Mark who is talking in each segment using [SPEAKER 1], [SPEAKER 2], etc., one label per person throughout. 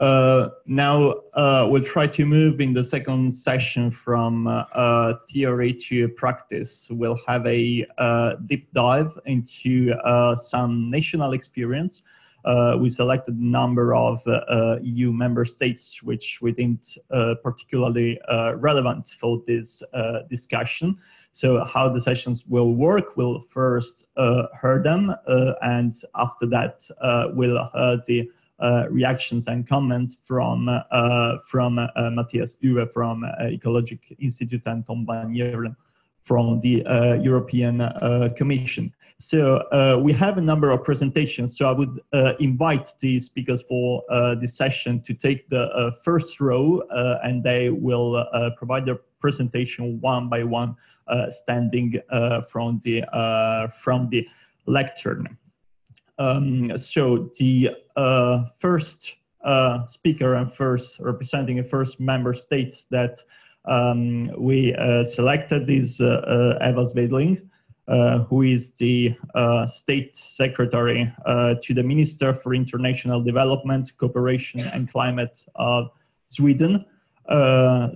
[SPEAKER 1] Now we'll try to move in the second session from theory to practice. We'll have a deep dive into some national experience. We selected a number of EU member states which we deemed particularly relevant for this discussion. So how the sessions will work, we'll first hear them, and after that we'll hear the reactions and comments from Matthias Due from Ecologic Institute and Tom van Jeeren from the European Commission. So we have a number of presentations, so I would invite the speakers for this session to take the first row, and they will provide their presentation one by one, standing from the lectern. So the first speaker and first representing a first member state that we selected is Eva Svedling, who is the State Secretary to the Minister for International Development, Cooperation and Climate of Sweden.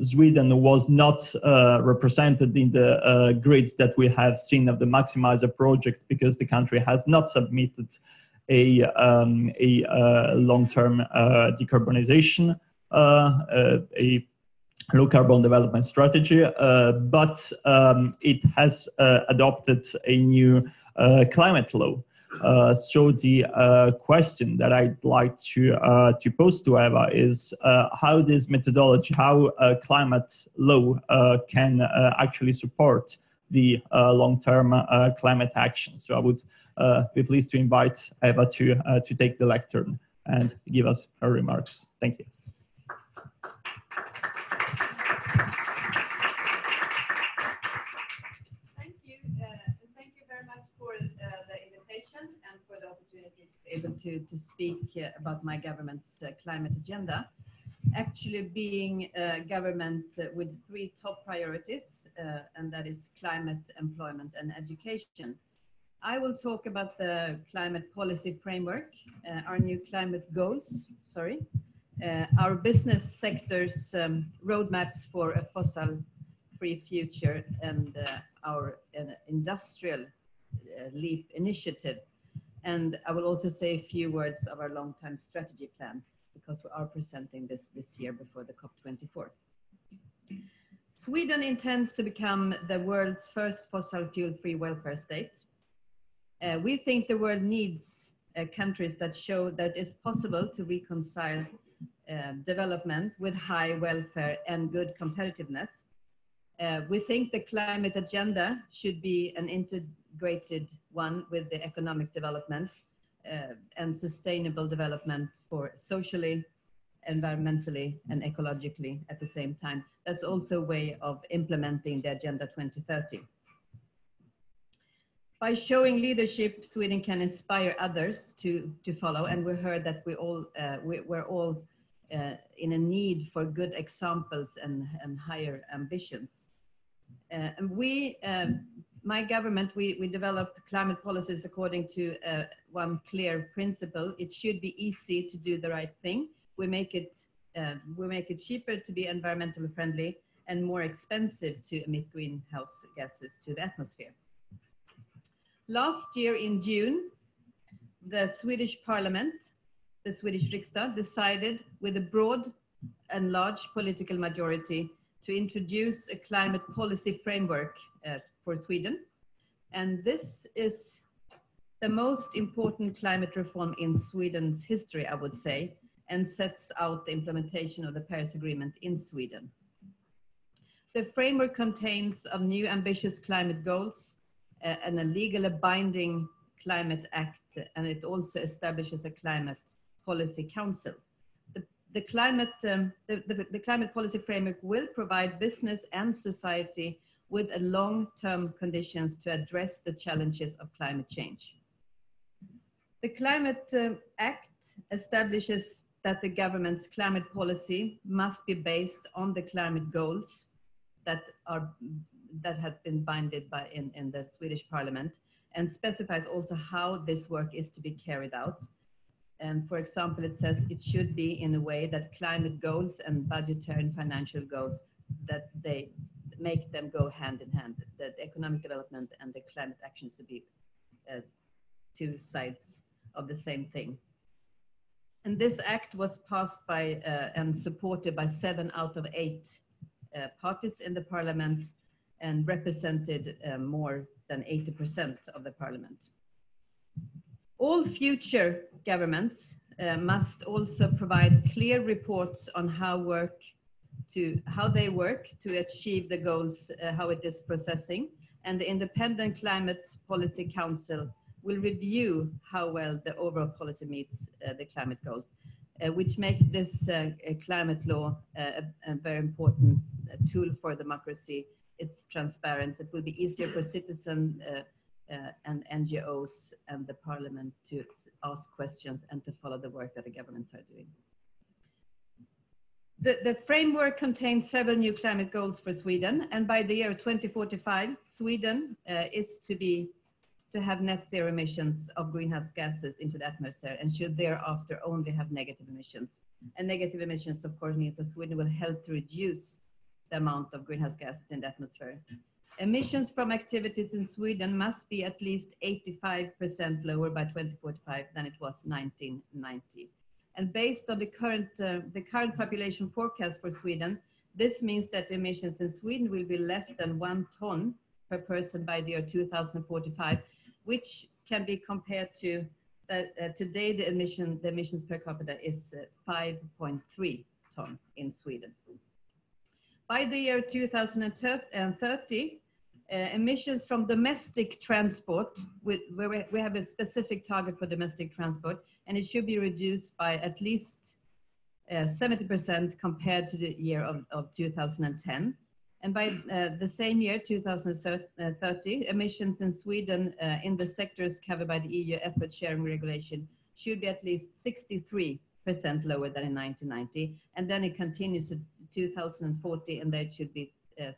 [SPEAKER 1] Sweden was not represented in the grids that we have seen of the Maximizer project because the country has not submitted a long-term decarbonization, a low carbon development strategy, but it has adopted a new climate law. So the question that I'd like to pose to Eva is how this methodology, how climate law can actually support the long-term climate action. So I would be pleased to invite Eva to take the lectern and give us her remarks. Thank you.
[SPEAKER 2] Thank you very much for the invitation and for the opportunity to be able to speak about my government's climate agenda. Actually being a government with three top priorities, and that is climate, employment and education. I will talk about the climate policy framework, our new climate goals, our business sector's roadmaps for a fossil-free future, and our industrial LEAP initiative. And I will also say a few words of our long-term strategy plan, because we are presenting this year before the COP24. Sweden intends to become the world's first fossil fuel-free welfare state. We think the world needs countries that show that it's possible to reconcile development with high welfare and good competitiveness. We think the climate agenda should be an integrated one with the economic development and sustainable development for socially, environmentally and ecologically at the same time. That's also a way of implementing the Agenda 2030. By showing leadership, Sweden can inspire others to follow, and we heard that we're all in a need for good examples and higher ambitions. And my government, we develop climate policies according to one clear principle. It should be easy to do the right thing. We make it cheaper to be environmentally friendly and more expensive to emit greenhouse gases to the atmosphere. Last year in June, the Swedish Parliament, the Swedish Riksdag, decided with a broad and large political majority to introduce a climate policy framework for Sweden. And this is the most important climate reform in Sweden's history, I would say, and sets out the implementation of the Paris Agreement in Sweden. The framework contains of new ambitious climate goals and a legally binding climate act, and it also establishes a climate policy council. The climate policy framework will provide business and society with a long-term conditions to address the challenges of climate change. The Climate Act establishes that the government's climate policy must be based on the climate goals that have been binded in the Swedish Parliament, and specifies also how this work is to be carried out. And for example, it says it should be in a way that climate goals and budgetary and financial goals, that they make them go hand in hand, that economic development and the climate action should be two sides of the same thing. And this act was passed by and supported by 7 out of 8 parties in the parliament and represented more than 80% of the parliament. All future governments must also provide clear reports on how they work to achieve the goals, how it is processing, and the Independent Climate Policy Council will review how well the overall policy meets the climate goals, which make this climate law a very important tool for democracy. It's transparent. It will be easier for citizens and NGOs and the parliament to ask questions and to follow the work that the governments are doing. The framework contains several new climate goals for Sweden, and by the year 2045, Sweden is to have net zero emissions of greenhouse gases into the atmosphere and should thereafter only have negative emissions. And negative emissions, of course, means that Sweden will help to reduce the amount of greenhouse gases in the atmosphere. Emissions from activities in Sweden must be at least 85% lower by 2045 than it was 1990. And based on the current population forecast for Sweden, this means that emissions in Sweden will be less than 1 ton per person by the year 2045, which can be compared to today the emissions per capita is 5.3 ton in Sweden. By the year 2030, emissions from domestic transport, where we have a specific target for domestic transport, and it should be reduced by at least 70% compared to the year of 2010. And by the same year, 2030, emissions in Sweden in the sectors covered by the EU effort sharing regulation should be at least 63% lower than in 1990. And then it continues to 2040, and there it should be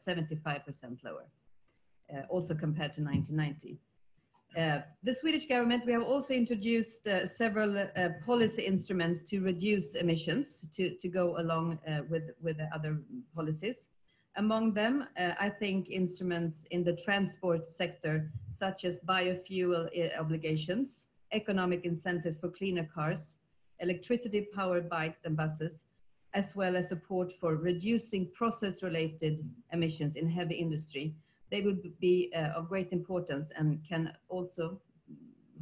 [SPEAKER 2] 75% lower, also compared to 1990. The Swedish government, we have also introduced several policy instruments to reduce emissions to go along with the other policies. Among them, I think instruments in the transport sector, such as biofuel obligations, economic incentives for cleaner cars, electricity-powered bikes and buses, as well as support for reducing process-related emissions in heavy industry. They will be of great importance and can also,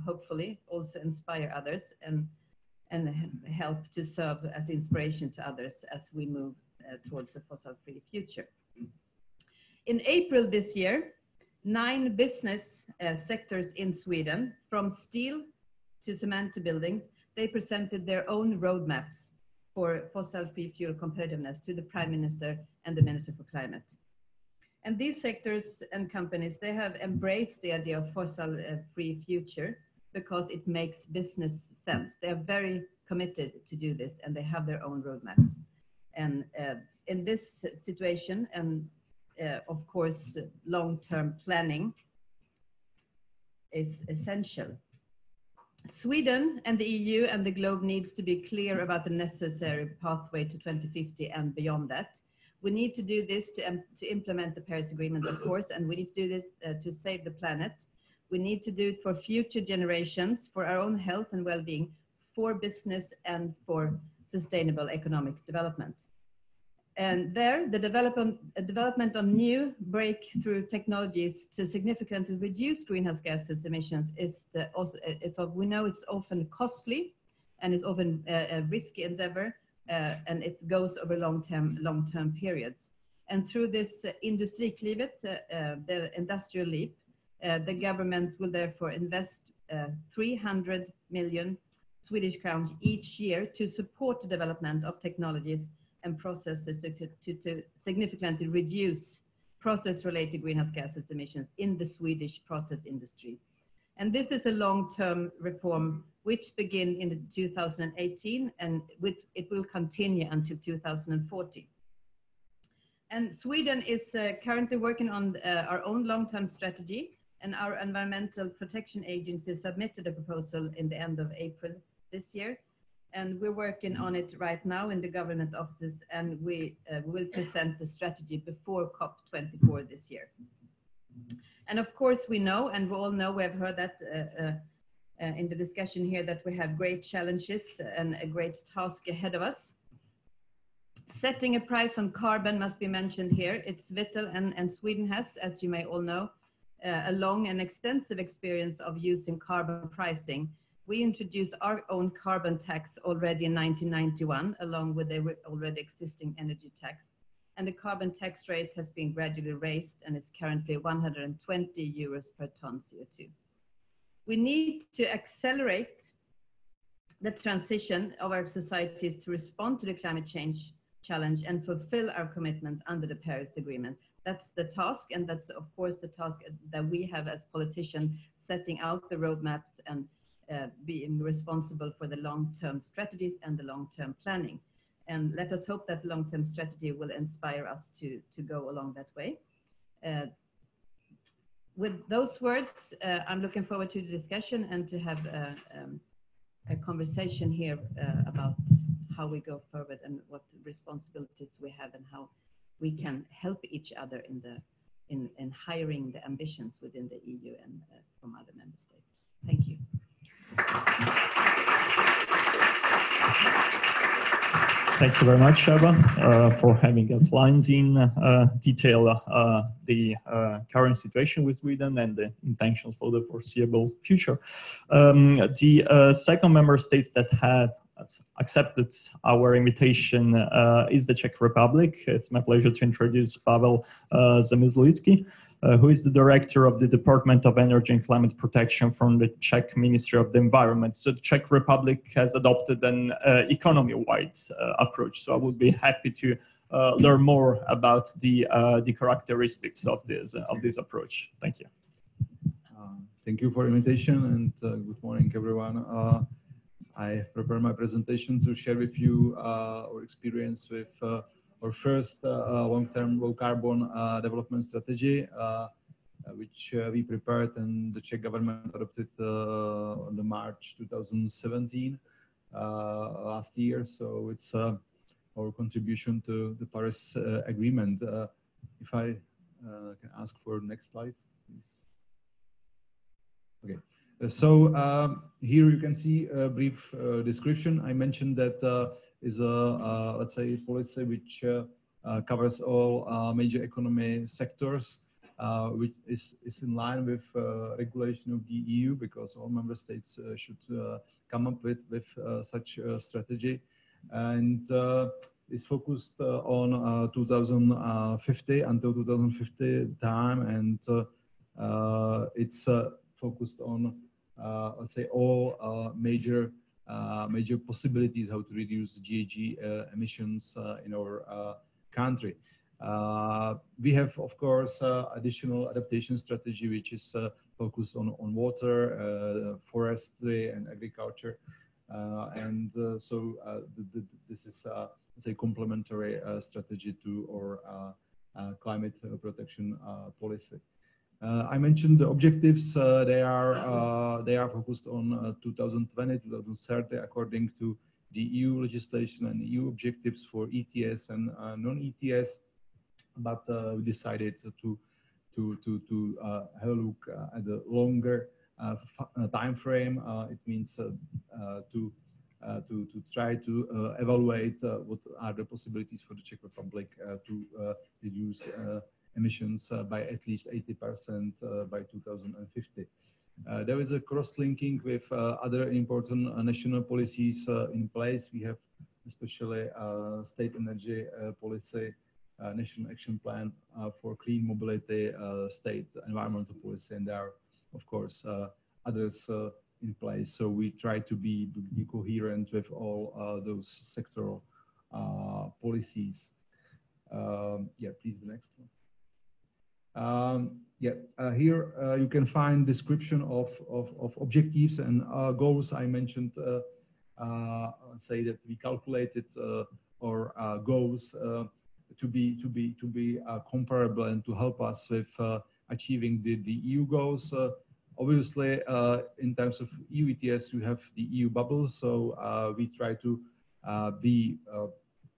[SPEAKER 2] hopefully, also inspire others and help to serve as inspiration to others as we move towards a fossil-free future. In April this year, 9 business sectors in Sweden, from steel to cement to buildings, they presented their own roadmaps for fossil-free fuel competitiveness to the Prime Minister and the Minister for Climate. And these sectors and companies, they have embraced the idea of fossil-free future because it makes business sense. They are very committed to do this, and they have their own roadmaps. And in this situation, and of course, long-term planning is essential. Sweden and the EU and the globe needs to be clear about the necessary pathway to 2050 and beyond that. We need to do this to implement the Paris Agreement, of course, and we need to do this to save the planet. We need to do it for future generations, for our own health and well-being, for business and for sustainable economic development. And there, the development of new breakthrough technologies to significantly reduce greenhouse gases emissions we know it's often costly and it's often a risky endeavor, and it goes over long-term periods. And through this Industriklivet, the industrial leap, the government will therefore invest 300 million Swedish crowns each year to support the development of technologies and processes to significantly reduce process-related greenhouse gases emissions in the Swedish process industry. And this is a long-term reform which began in 2018 and which it will continue until 2040. And Sweden is currently working on our own long-term strategy, and our Environmental Protection Agency submitted a proposal in the end of April this year. And we're working on it right now in the government offices, and we will present the strategy before COP24 this year. And of course, we know, and we all know, we have heard that in the discussion here, that we have great challenges and a great task ahead of us. Setting a price on carbon must be mentioned here. It's vital, and Sweden has, as you may all know, a long and extensive experience of using carbon pricing. We introduced our own carbon tax already in 1991, along with the already existing energy tax. And the carbon tax rate has been gradually raised and is currently 120 euros per ton CO2. We need to accelerate the transition of our societies to respond to the climate change challenge and fulfill our commitments under the Paris Agreement. That's the task, and that's of course the task that we have as politicians, setting out the roadmaps and being responsible for the long-term strategies and the long-term planning. And let us hope that long-term strategy will inspire us to go along that way. With those words, I'm looking forward to the discussion and to have a conversation here about how we go forward and what responsibilities we have and how we can help each other in hiring the ambitions within the EU and from other member states. Thank you.
[SPEAKER 1] Thank you very much, Eva, for having outlined in detail the current situation with Sweden and the intentions for the foreseeable future. The second member states that have accepted our invitation is the Czech Republic. It's my pleasure to introduce Pavel Zemyslitsky, who is the director of the Department of Energy and Climate Protection from the Czech Ministry of the Environment. So the Czech Republic has adopted an economy-wide approach. So I would be happy to learn more about the characteristics of this approach. Thank you.
[SPEAKER 3] Thank you for the invitation, and good morning, everyone. I have prepared my presentation to share with you our experience with our first long-term low-carbon development strategy, which we prepared and the Czech government adopted on the March 2017 last year. So it's our contribution to the Paris Agreement. If I can ask for next slide, please. Okay. So here you can see a brief description. I mentioned that is a, let's say, policy which covers all major economy sectors, which is in line with regulation of the EU, because all member states should come up with such a strategy, and is focused on 2050 until 2050 time, and it's focused on let's say all major possibilities how to reduce GHG emissions in our country. We have, of course, additional adaptation strategy, which is focused on water, forestry, and agriculture, and so this is let's say complementary strategy to our climate protection policy. I mentioned the objectives. They are focused on 2020, 2030, according to the EU legislation and EU objectives for ETS and non-ETS. But we decided to have a look at the longer time frame. It means to try to evaluate what are the possibilities for the Czech Republic to reduce emissions by at least 80% by 2050. There is a cross-linking with other important national policies in place. We have especially state energy policy, national action plan for clean mobility, state environmental policy, and there are, of course, others in place. So we try to be coherent with all those sectoral policies. Yeah, please, the next one. Here you can find description of objectives and goals. I mentioned, say that we calculated our goals to be comparable and to help us with achieving the EU goals. Obviously, in terms of EU ETS, we have the EU bubble, so we try to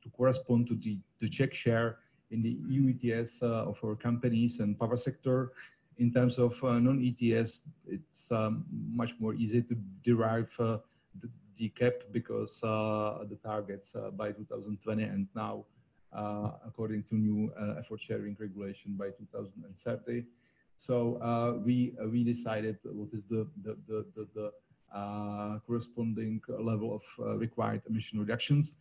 [SPEAKER 3] to correspond to the Czech share in the EU ETS of our companies and power sector. In terms of non-ETS, it's much more easy to derive the cap because the targets by 2020 and now, according to new effort sharing regulation, by 2030. So we decided what is the corresponding level of required emission reductions.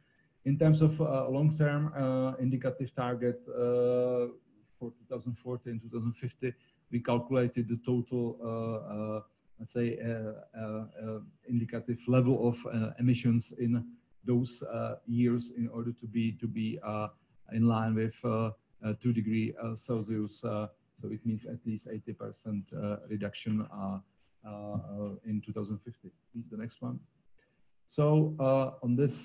[SPEAKER 3] In terms of long-term indicative target for 2040 and 2050, we calculated the total, let's say, indicative level of emissions in those years in order to be in line with 2 degrees Celsius. So it means at least 80% reduction in 2050. Please, the next one. So on this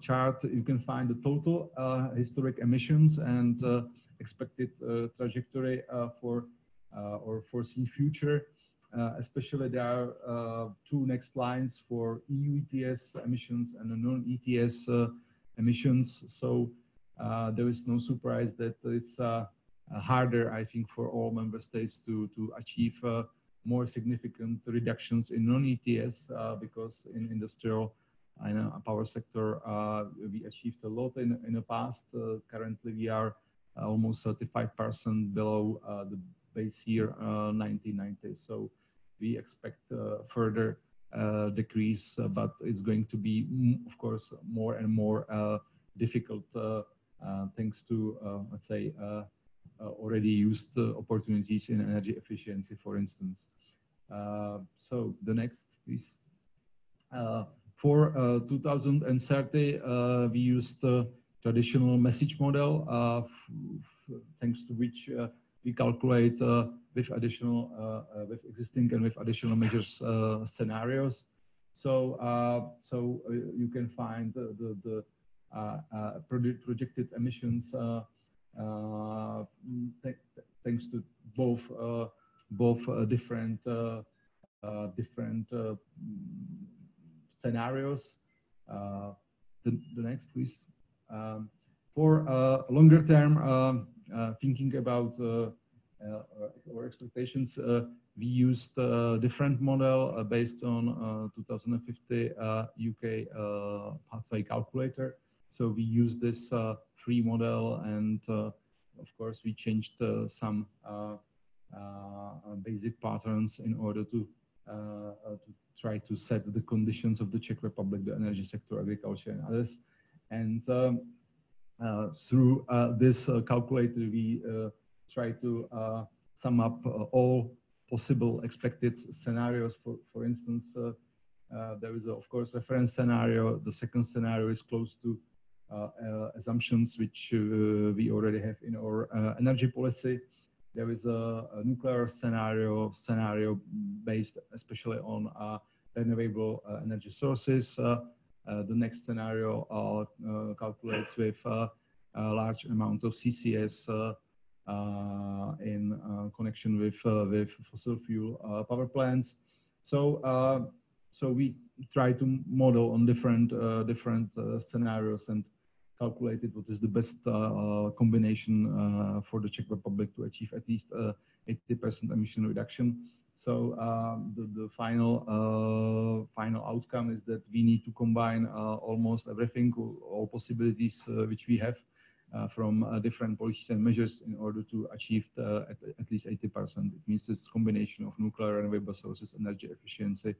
[SPEAKER 3] chart, you can find the total historic emissions and expected trajectory for or foreseen future. Especially there are two next lines for EU ETS emissions and the non-ETS emissions. So there is no surprise that it's harder, I think, for all member states to achieve more significant reductions in non-ETS because in industrial and power sector we achieved a lot in the past. Currently we are almost 35% below the base year 1990. So we expect further decrease, but it's going to be, of course, more and more difficult thanks to, let's say, already used opportunities in energy efficiency, for instance. So the next, please. For 2030, we used traditional message model, thanks to which we calculate with additional, with existing and with additional measures scenarios. So you can find the projected emissions thanks to both different scenarios. The next, please. For longer term, thinking about our expectations, we used a different model based on 2050 UK pathway calculator. So we use this free model, and of course we changed some basic patterns in order to try to set the conditions of the Czech Republic, the energy sector, agriculture, and others. And through this calculator, we try to sum up all possible expected scenarios. For instance, there is, of course, a reference scenario. The second scenario is close to assumptions which we already have in our energy policy. There is a nuclear scenario based especially on renewable energy sources. The next scenario calculates with a large amount of CCS in connection with fossil fuel power plants. So we try to model on different scenarios and calculated what is the best combination for the Czech Republic to achieve at least 80% emission reduction. So the final outcome is that we need to combine almost everything, all possibilities which we have from different policies and measures in order to achieve at least 80%. It means this combination of nuclear and renewable sources, energy efficiency,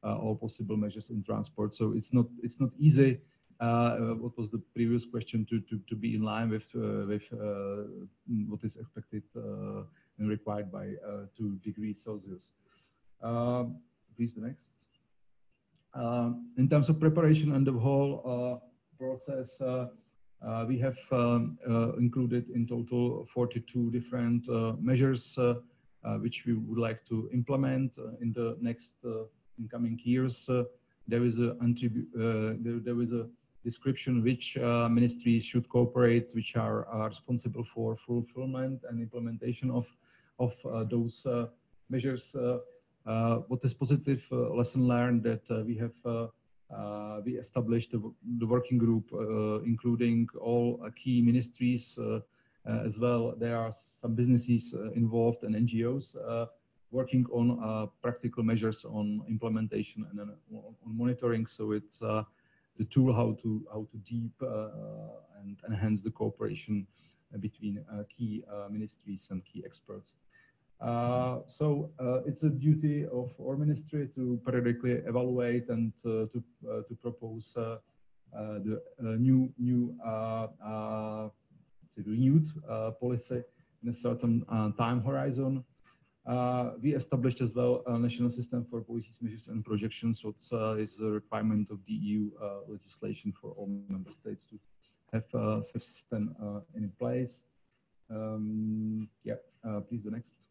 [SPEAKER 3] all possible measures in transport. So it's not easy. What was the previous question to be in line with what is expected and required by 2 degrees Celsius. Please, the next. In terms of preparation and the whole process, we have included in total 42 different measures which we would like to implement in the next incoming years. There is a description which ministries should cooperate, which are responsible for fulfillment and implementation of those measures. What is positive lesson learned that we established the working group, including all key ministries as well. There are some businesses involved and NGOs working on practical measures on implementation and on monitoring. So it's the tool how to deep and enhance the cooperation between key ministries and key experts. So it's a duty of our ministry to periodically evaluate and to propose the renewed policy in a certain time horizon. We established as well a national system for policies, measures, and projections, which is a requirement of the EU legislation for all member states to have such system in place. Please the next.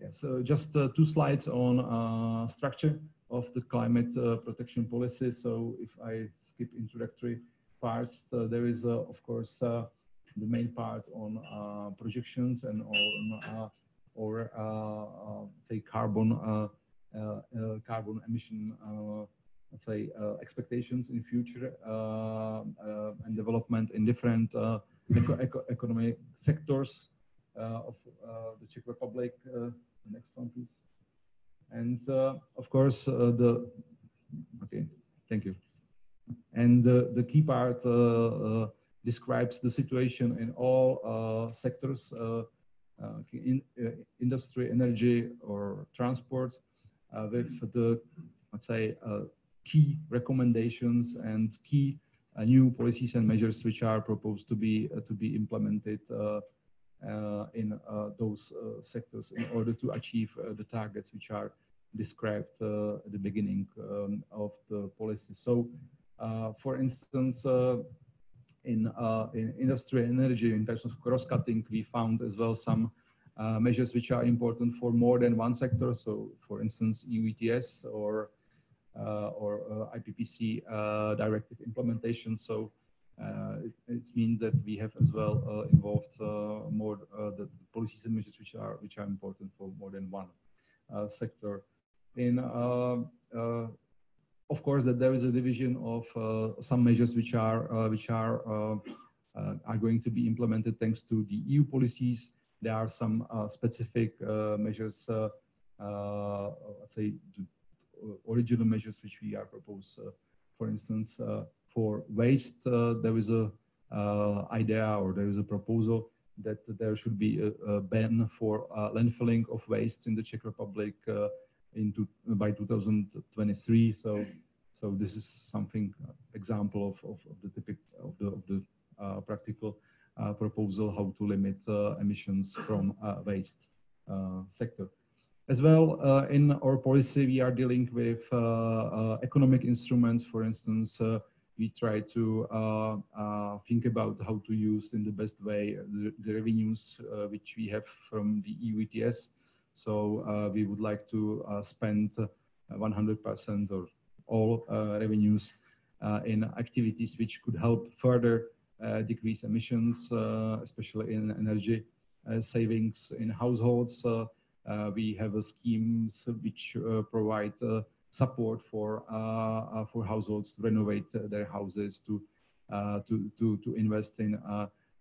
[SPEAKER 3] Yeah, so just 2 slides on structure of the climate protection policy. So if I skip introductory parts, there is of course the main part on projections and on say carbon emission let's say expectations in future and development in different economic sectors of the Czech Republic. Next one, please. And of course, okay, thank you. And the key part describes the situation in all sectors, in industry, energy, or transport, with the, let's say, key recommendations and key new policies and measures which are proposed to be implemented in those sectors in order to achieve the targets which are described at the beginning of the policy. So, for instance, in industry and energy, in terms of cross-cutting, we found as well some measures which are important for more than one sector. So, for instance, EU ETS or IPPC directive implementation. So it means that we have as well involved more the policies and measures which are important for more than one sector. In of course, that there is a division of some measures which are going to be implemented thanks to the EU policies. There are some specific measures, let's say, original measures which we are proposed. For instance, for waste, there is a idea or there is a proposal that there should be a ban for landfilling of waste in the Czech Republic by 2023. So this is something example of the typical of the practical proposal how to limit emissions from waste sector. As well, in our policy, we are dealing with economic instruments. For instance, we try to think about how to use in the best way the revenues which we have from the EU ETS. So we would like to spend 100% or all revenues in activities which could help further decrease emissions, especially in energy savings in households. We have schemes which provide support for households to renovate their houses, to invest in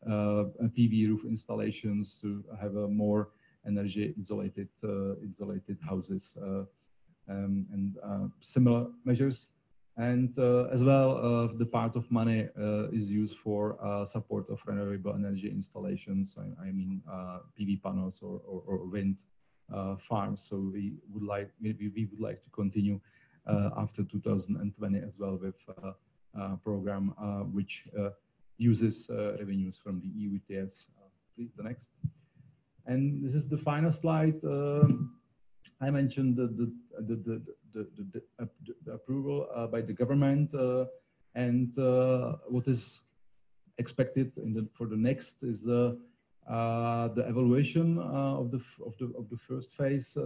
[SPEAKER 3] PV roof installations, to have a more energy insulated houses, and similar measures. And as well, the part of money is used for support of renewable energy installations. I mean PV panels or wind farms. So we would like to continue after 2020 as well with a program which uses revenues from the EU ETS. Please, the next. And this is the final slide. I mentioned the approval by the government, and what is expected for the next is the evaluation of the first phase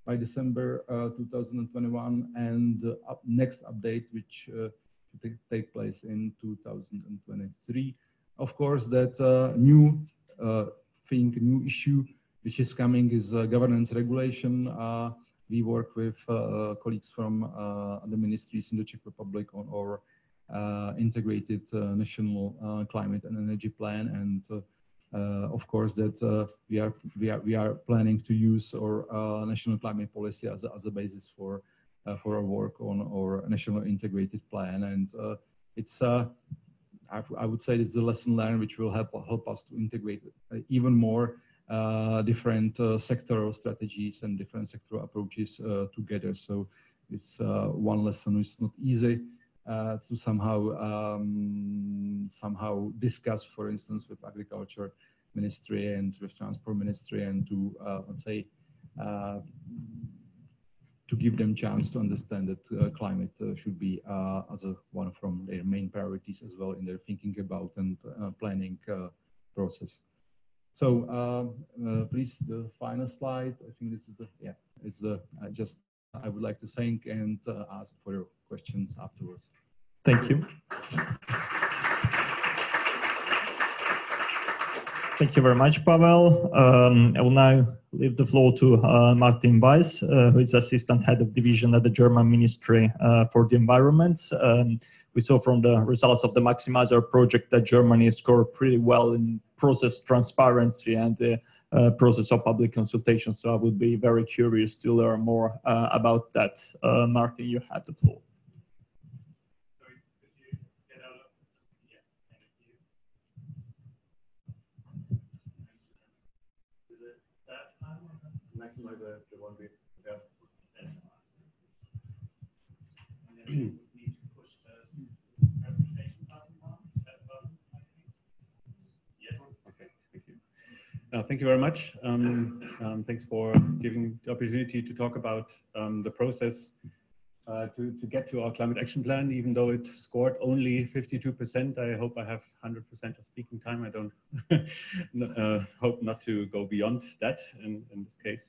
[SPEAKER 3] by December 2021, and the next update which should take place in 2023. Of course, that new issue which is coming is governance regulation. we work with colleagues from the ministries in the Czech Republic on our integrated national climate and energy plan, and of course that we are planning to use our national climate policy as a basis for our work on our national integrated plan. And it's I would say it's a lesson learned which will help us to integrate even more different sectoral strategies and different sectoral approaches together. So it's one lesson which is not easy to somehow discuss, for instance, with Agriculture Ministry and with Transport Ministry, and to let's say to give them chance to understand that climate should be as one from their main priorities as well in their thinking about and planning process. So please, the final slide. I think this is the, yeah, it's the, I would like to thank and ask for your questions afterwards.
[SPEAKER 1] Thank you. Thank you very much, Pavel. I will now leave the floor to Martin Weiss, who is Assistant Head of Division at the German Ministry for the Environment. We saw from the results of the Maximizer project that Germany scored pretty well in process transparency and the process of public consultation. So I would be very curious to learn more about that. Martin, you have the floor.
[SPEAKER 4] Maximizer, the one we have. Yes. Okay. Thank you. Thank you very much. Thanks for giving the opportunity to talk about the process to get to our climate action plan. Even though it scored only 52%, I hope I have 100% of speaking time. I don't hope not to go beyond that in this case.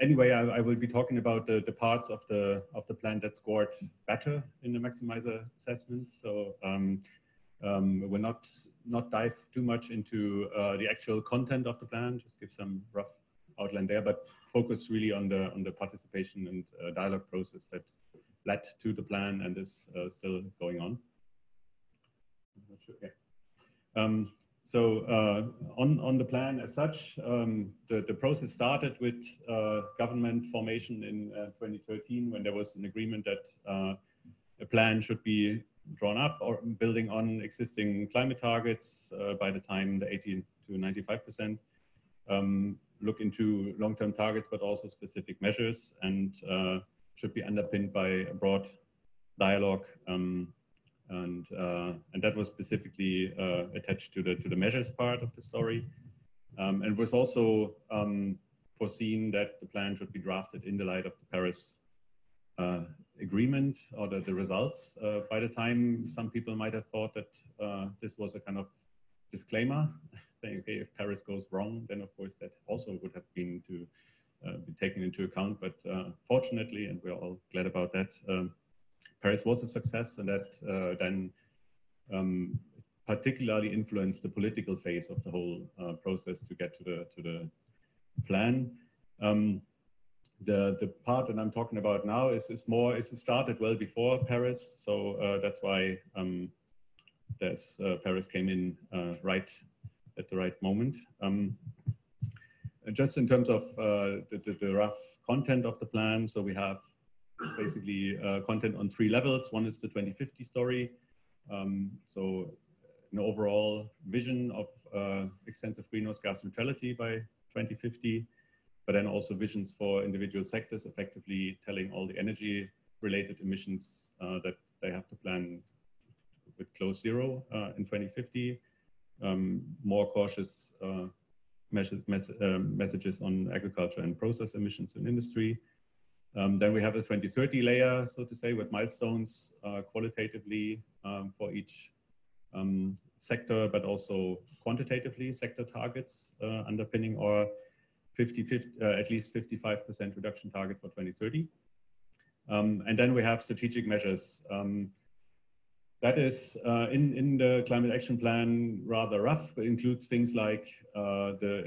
[SPEAKER 4] Anyway, I will be talking about the parts of the plan that scored better in the Maximizer assessment. So we'll not dive too much into the actual content of the plan. Just give some rough outline there, but focus really on the participation and dialogue process that led to the plan and is still going on. I'm not sure. Yeah. So on the plan as such, the process started with government formation in 2013, when there was an agreement that a plan should be drawn up or building on existing climate targets by the time the 80 to 95%. Look into long-term targets, but also specific measures, and should be underpinned by a broad dialogue. And that was specifically attached to the measures part of the story. And it was also foreseen that the plan should be drafted in the light of the Paris agreement, or the results. By the time, some people might have thought that this was a kind of disclaimer, saying, okay, if Paris goes wrong, then of course that also would have been to be taken into account. But fortunately, and we're all glad about that, Paris was a success, and that then particularly influenced the political phase of the whole process to get to the plan. The part that I'm talking about now is started well before Paris, so that's why Paris came in right at the right moment. Just in terms of the rough content of the plan, so we have basically content on 3 levels. One is the 2050 story, so an overall vision of extensive greenhouse gas neutrality by 2050, but then also visions for individual sectors, effectively telling all the energy related emissions that they have to plan with close zero in 2050. More cautious messages on agriculture and process emissions in industry. Then we have a 2030 layer, so to say, with milestones qualitatively for each sector, but also quantitatively sector targets underpinning our at least 55% reduction target for 2030. And then we have strategic measures. That is in the climate action plan rather rough, but includes things like the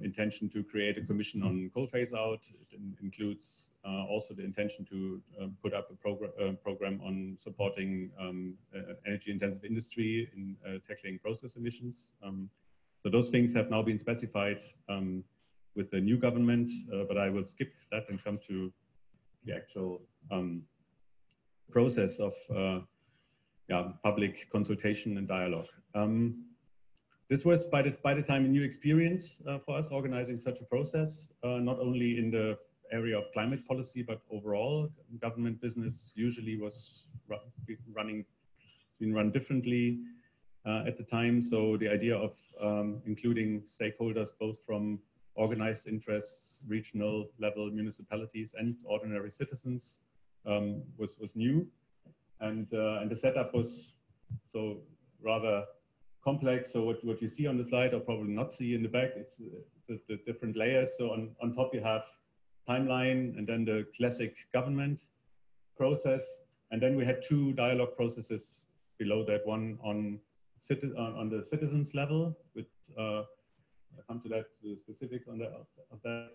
[SPEAKER 4] intention to create a commission on coal phase out. It includes also the intention to put up a program on supporting energy intensive industry in tackling process emissions. So those things have now been specified with the new government, but I will skip that and come to the actual process of public consultation and dialogue. This was by the time a new experience for us organizing such a process, not only in the area of climate policy, but overall government business usually was been run differently at the time. So the idea of including stakeholders both from organized interests, regional level municipalities, and ordinary citizens was new, and the setup was so rather complex. So what you see on the slide, or probably not see in the back, it's the different layers. So on top you have timeline, and then the classic government process, and then we had two dialogue processes below that, one on the citizens level, with I'll come to that, the specifics on that,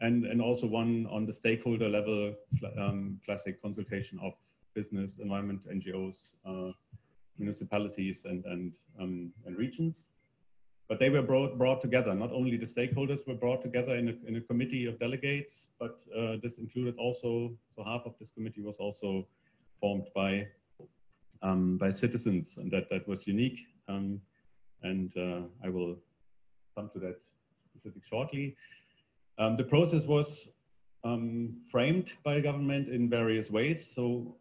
[SPEAKER 4] and also one on the stakeholder level, classic consultation of business, environment, NGOs, municipalities, and regions. But they were brought together. Not only the stakeholders were brought together in a committee of delegates, but this included also, so half of this committee was also formed by citizens, and that was unique. And I will come to that specific shortly. The process was framed by the government in various ways. So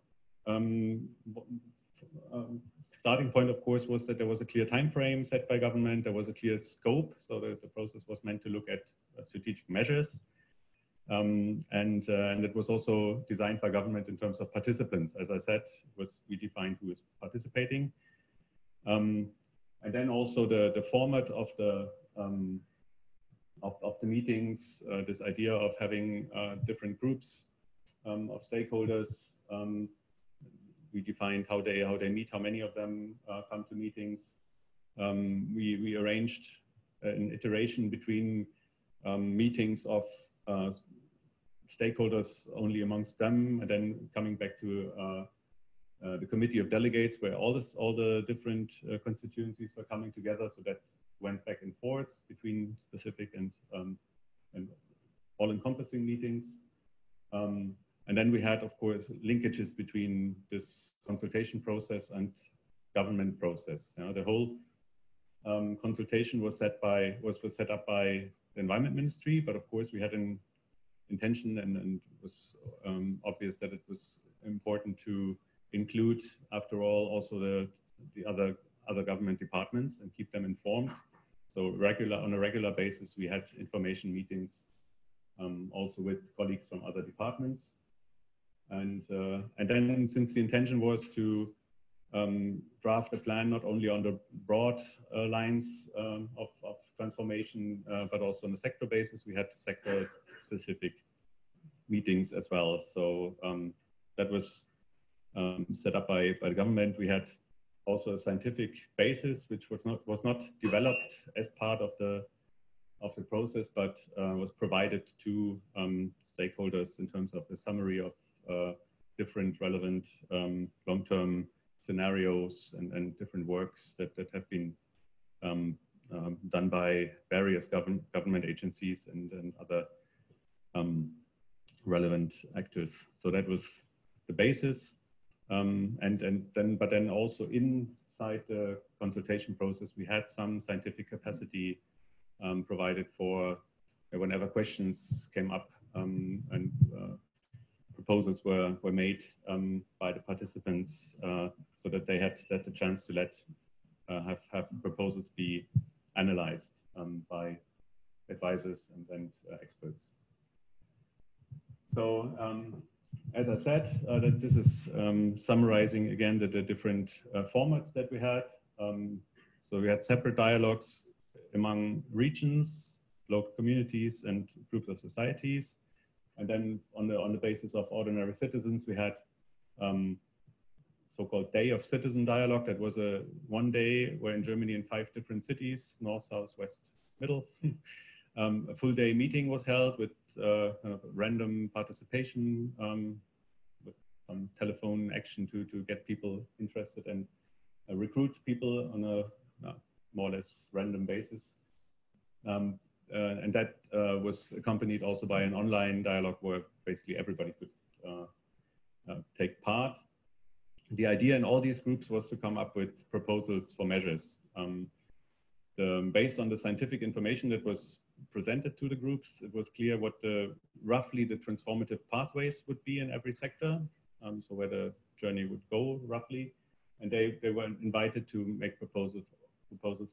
[SPEAKER 4] starting point, of course, was that there was a clear time frame set by government. There was a clear scope, so that the process was meant to look at strategic measures. And it was also designed by government in terms of participants. As I said, we defined who is participating. And then also the format of the meetings, this idea of having different groups of stakeholders. We defined how they meet, how many of them come to meetings. We arranged an iteration between meetings of stakeholders only amongst them, and then coming back to the committee of delegates, where all the different constituencies were coming together. So that went back and forth between specific and all-encompassing meetings. And then we had, of course, linkages between this consultation process and government process. The whole consultation was set up by the Environment Ministry, but of course we had an intention, and it was obvious that it was important to include, after all, also the other government departments and keep them informed. So on a regular basis, we had information meetings also with colleagues from other departments. And then, since the intention was to draft a plan not only on the broad lines of transformation, but also on a sector basis, we had sector-specific meetings as well. So that was set up by the government. We had also a scientific basis, which was not developed as part of the process, but was provided to stakeholders in terms of the summary of different relevant long-term scenarios and different works that have been done by various government agencies and other relevant actors. So that was the basis. But then also inside the consultation process, we had some scientific capacity provided for whenever questions came up and proposals were made by the participants, so that they had the chance to have proposals be analyzed by advisors and experts. So as I said, that this is summarizing again the different formats that we had. So we had separate dialogues among regions, local communities, and groups of societies. And then on the basis of ordinary citizens, we had so-called Day of Citizen Dialogue. That was one day where in Germany in 5 different cities, north, south, west, middle, A full day meeting was held with kind of random participation, with some telephone action to get people interested and recruit people on a more or less random basis. And that was accompanied also by an online dialogue where basically everybody could take part. The idea in all these groups was to come up with proposals for measures. Based on the scientific information that was presented to the groups, it was clear what roughly the transformative pathways would be in every sector, so where the journey would go roughly. And they were invited to make proposals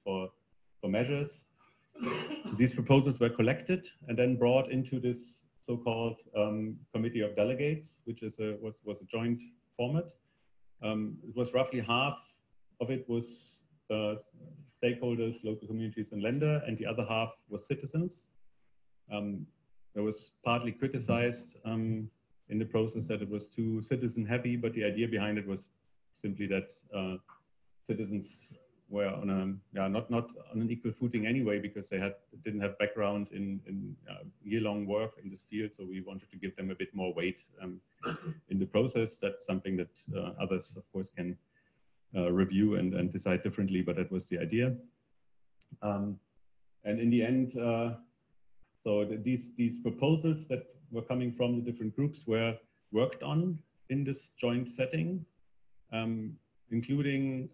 [SPEAKER 4] for measures. These proposals were collected and then brought into this so-called Committee of Delegates, which was a joint format. It was roughly half of it was stakeholders, local communities and Länder, and the other half was citizens. It was partly criticized in the process that it was too citizen heavy, but the idea behind it was simply that citizens were on a not on an equal footing anyway, because they didn't have background in year-long work in this field. So we wanted to give them a bit more weight in the process. That's something that others, of course, can review and decide differently, but that was the idea. And in the end, so these proposals that were coming from the different groups were worked on in this joint setting, including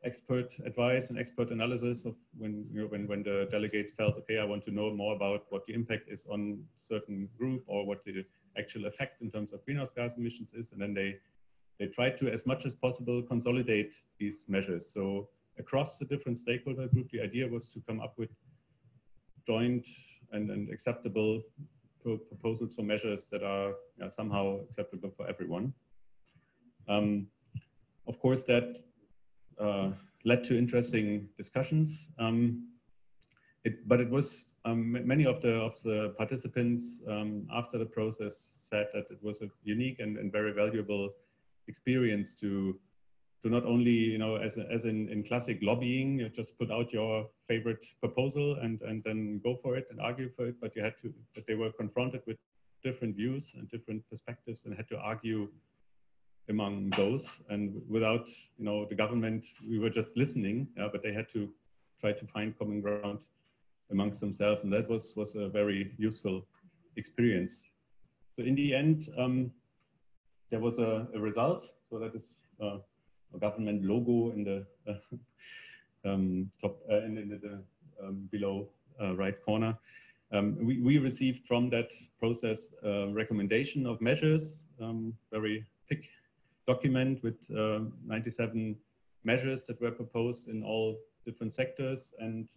[SPEAKER 4] expert advice and expert analysis of when the delegates felt, okay, I want to know more about what the impact is on certain group or what the actual effect in terms of greenhouse gas emissions is, and then they tried to, as much as possible, consolidate these measures. So across the different stakeholder group, the idea was to come up with joint and acceptable proposals for measures that are somehow acceptable for everyone. Of course, that led to interesting discussions, but it was many of the participants after the process said that it was a unique and very valuable experience to not only, as in classic lobbying, you just put out your favorite proposal and then go for it and argue for it, but they were confronted with different views and different perspectives and had to argue among those. And without, the government, we were just listening, but they had to try to find common ground amongst themselves. And that was a very useful experience. So in the end, there was a result. So that is a government logo in the top, in the below right corner. We received from that process recommendation of measures, very thick document with 97 measures that were proposed in all different sectors, and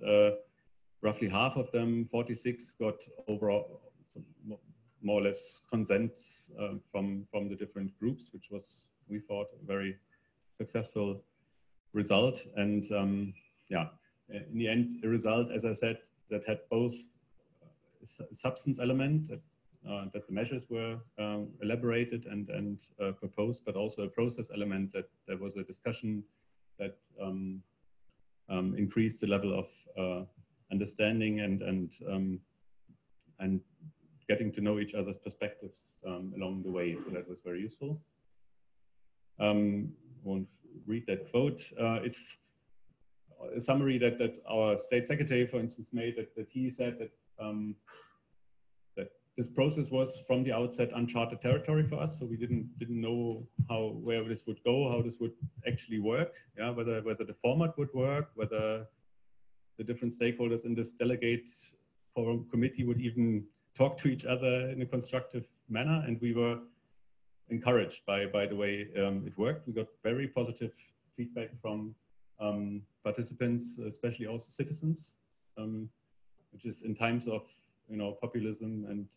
[SPEAKER 4] roughly half of them, 46, got overall more or less consent from the different groups, which was, we thought, a very successful result. And in the end, a result, as I said, that had both a substance element, that the measures were elaborated and proposed, but also a process element, that there was a discussion that increased the level of understanding and getting to know each other's perspectives along the way. So that was very useful. I won't read that quote. It's a summary that our state secretary, for instance, made, that he said that this process was from the outset uncharted territory for us. So we didn't know where this would go, how this would actually work, whether the format would work, whether the different stakeholders in this delegate forum committee would even talk to each other in a constructive manner. And we were encouraged by the way it worked. We got very positive feedback from participants, especially also citizens, which is in times of populism and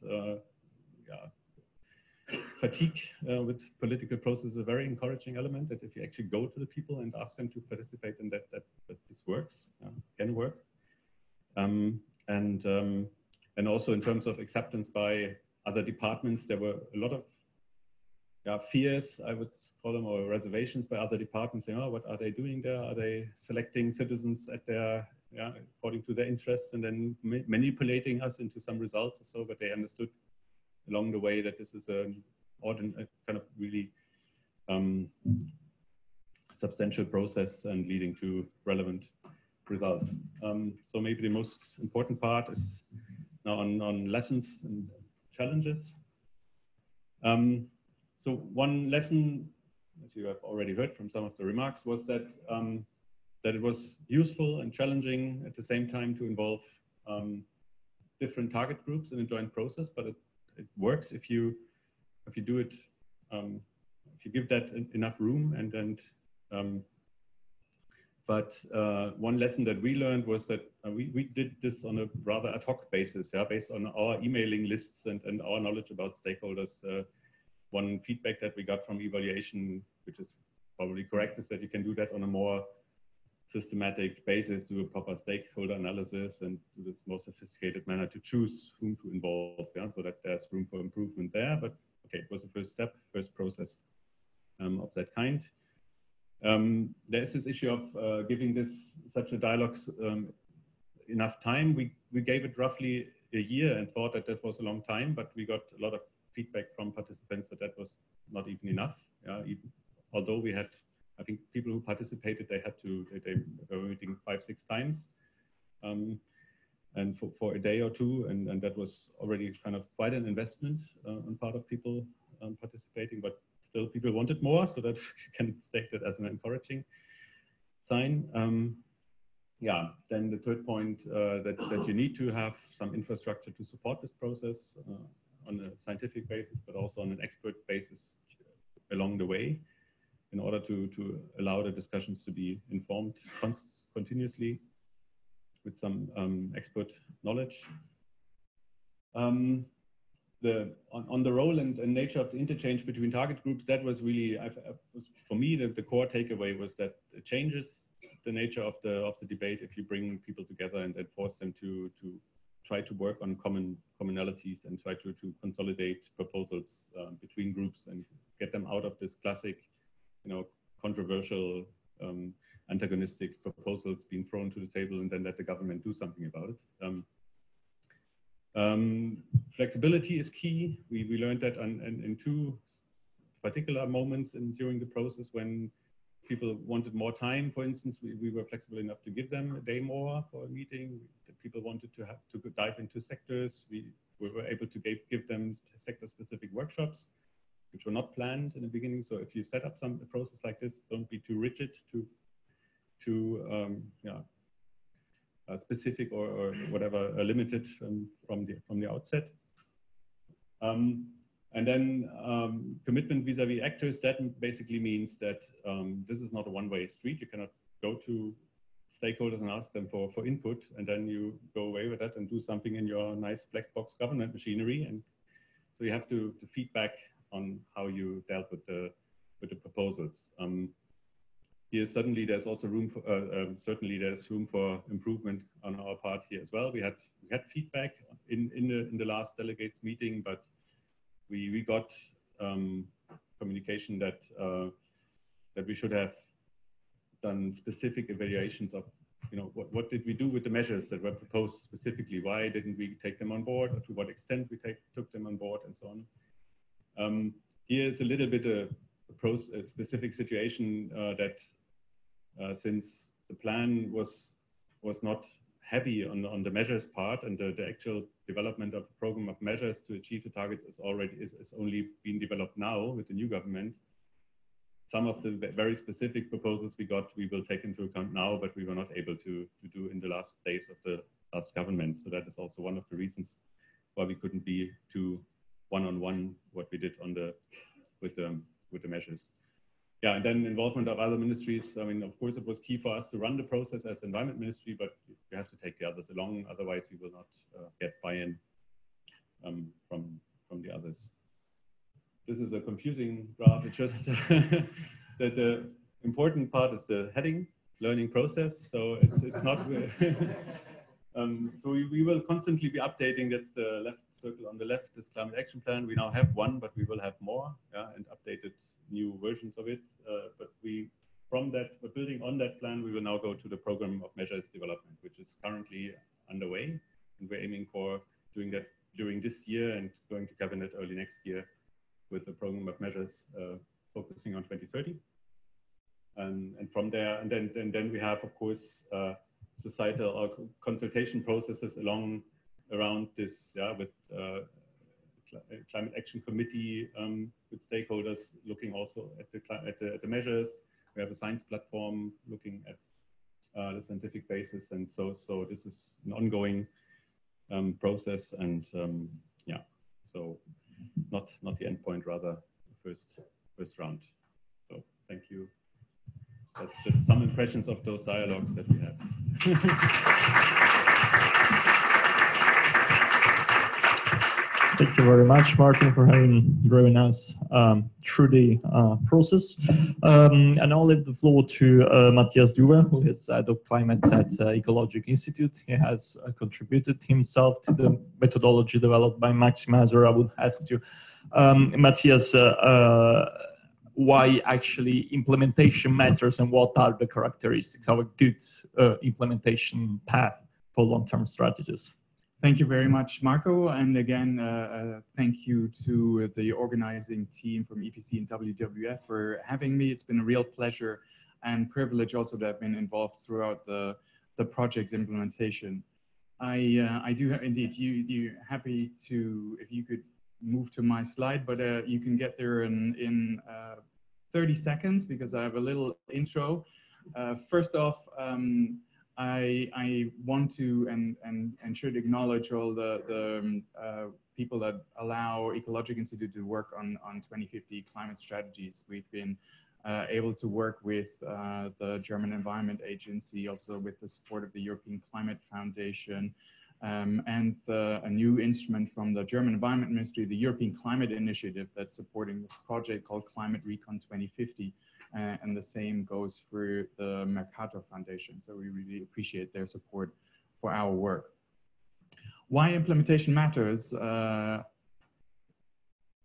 [SPEAKER 4] fatigue with political processes, a very encouraging element, that if you actually go to the people and ask them to participate in that this works, can work. And also in terms of acceptance by other departments, there were a lot of fears, I would call them, or reservations by other departments, saying, oh, what are they doing there? Are they selecting citizens at their yeah, according to their interests, and then manipulating us into some results or so. But they understood along the way that this is a kind of really substantial process and leading to relevant results. So maybe the most important part is now on lessons and challenges. So one lesson, as you have already heard from some of the remarks, was that that it was useful and challenging at the same time to involve different target groups in a joint process, but it works if you do it, if you give that enough room. But one lesson that we learned was that we did this on a rather ad hoc basis, yeah, based on our emailing lists and our knowledge about stakeholders. One feedback that we got from evaluation, which is probably correct, is that you can do that on a more systematic basis, do a proper stakeholder analysis, and do this more sophisticated manner to choose whom to involve, yeah, so that there's room for improvement there. But okay, it was the first step, first process of that kind. There's this issue of giving such a dialogue enough time. We gave it roughly a year and thought that was a long time, but we got a lot of feedback from participants that was not even enough. Although we had, I think, people who participated, they were meeting 5-6 times, and for a day or two, and that was already kind of quite an investment on part of people participating. But still, people wanted more, so that can take that as an encouraging sign. Yeah. Then the third point, that you need to have some infrastructure to support this process on a scientific basis, but also on an expert basis along the way, in order to allow the discussions to be informed continuously with some expert knowledge. On the role and nature of the interchange between target groups, that was really, for me, the core takeaway was that it changes the nature of the debate if you bring people together and force them to try to work on commonalities and try to consolidate proposals between groups and get them out of this classic, controversial, antagonistic proposals being thrown to the table and then let the government do something about it. Flexibility is key. We learned that in two particular moments during the process when people wanted more time. For instance, we were flexible enough to give them a day more for a meeting. The people wanted to dive into sectors. We were able to give them sector-specific workshops, which were not planned in the beginning. So if you set up a process like this, don't be too rigid, specific or whatever, limited from the outset. And then commitment vis-a-vis actors, that basically means that this is not a one-way street. You cannot go to stakeholders and ask them for input, and then you go away with that and do something in your nice black box government machinery. And so you have to feedback on how you dealt with the proposals. Here, suddenly there's also room for, certainly there's room for improvement on our part here as well. We had feedback in the last delegates meeting, but we got communication that we should have done specific evaluations of, what did we do with the measures that were proposed specifically? Why didn't we take them on board, or to what extent we took them on board, and so on. Here's a little bit a specific situation that since the plan was not heavy on the measures part, and the actual development of a program of measures to achieve the targets is only being developed now with the new government. Some of the very specific proposals we got, we will take into account now, but we were not able to do in the last days of the last government. So that is also one of the reasons why we couldn't be too one-on-one what we did with the measures. Yeah, and then involvement of other ministries. I mean, of course, it was key for us to run the process as Environment Ministry, but you have to take the others along. Otherwise, you will not get buy-in from the others. This is a confusing graph. It's just that the important part is the heading, learning process. So it's not. So we will constantly be updating. That's the left circle on the left, this climate action plan. We now have one, but we will have more, and updated new versions of it. But we from that, building on that plan, we will now go to the program of measures development, which is currently underway. And we're aiming for doing that during this year and going to cabinet early next year with the program of measures focusing on 2030. And from there, and then we have, of course, societal or consultation processes around this, with climate action committee with stakeholders looking also at the measures. We have a science platform looking at the scientific basis, and so this is an ongoing process, and so not the end point, rather the first round. So thank you. That's just some impressions of those dialogues that we have.
[SPEAKER 1] Thank you very much, Martin, for having driven us through the process. And I'll leave the floor to Matthias Duwe, who is head of climate at Ecologic Institute. He has contributed himself to the methodology developed by Maximizer. I would ask you, Matthias, why actually implementation matters and what are the characteristics of a good implementation path for long-term strategies.
[SPEAKER 5] Thank you very much, Marco. And again, thank you to the organizing team from EPC and WWF for having me. It's been a real pleasure and privilege also to have been involved throughout the project's implementation. I do indeed, you happy to, if you could move to my slide, but you can get there in 30 seconds because I have a little intro. First off, I want to and should acknowledge all the people that allow Ecologic Institute to work on 2050 climate strategies. We've been able to work with the German Environment Agency, also with the support of the European Climate Foundation, and a new instrument from the German Environment Ministry, the European Climate Initiative, that's supporting this project called Climate Recon 2050. And the same goes for the Mercator Foundation. So we really appreciate their support for our work. Why implementation matters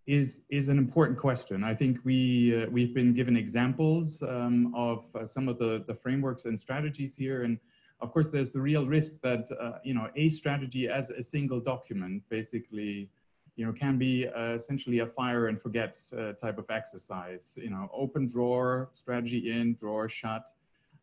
[SPEAKER 5] is an important question. I think we've been given examples of some of the frameworks and strategies here. And of course, there's the real risk that a strategy as a single document basically can be essentially a fire and forget type of exercise, open drawer, strategy in, drawer shut.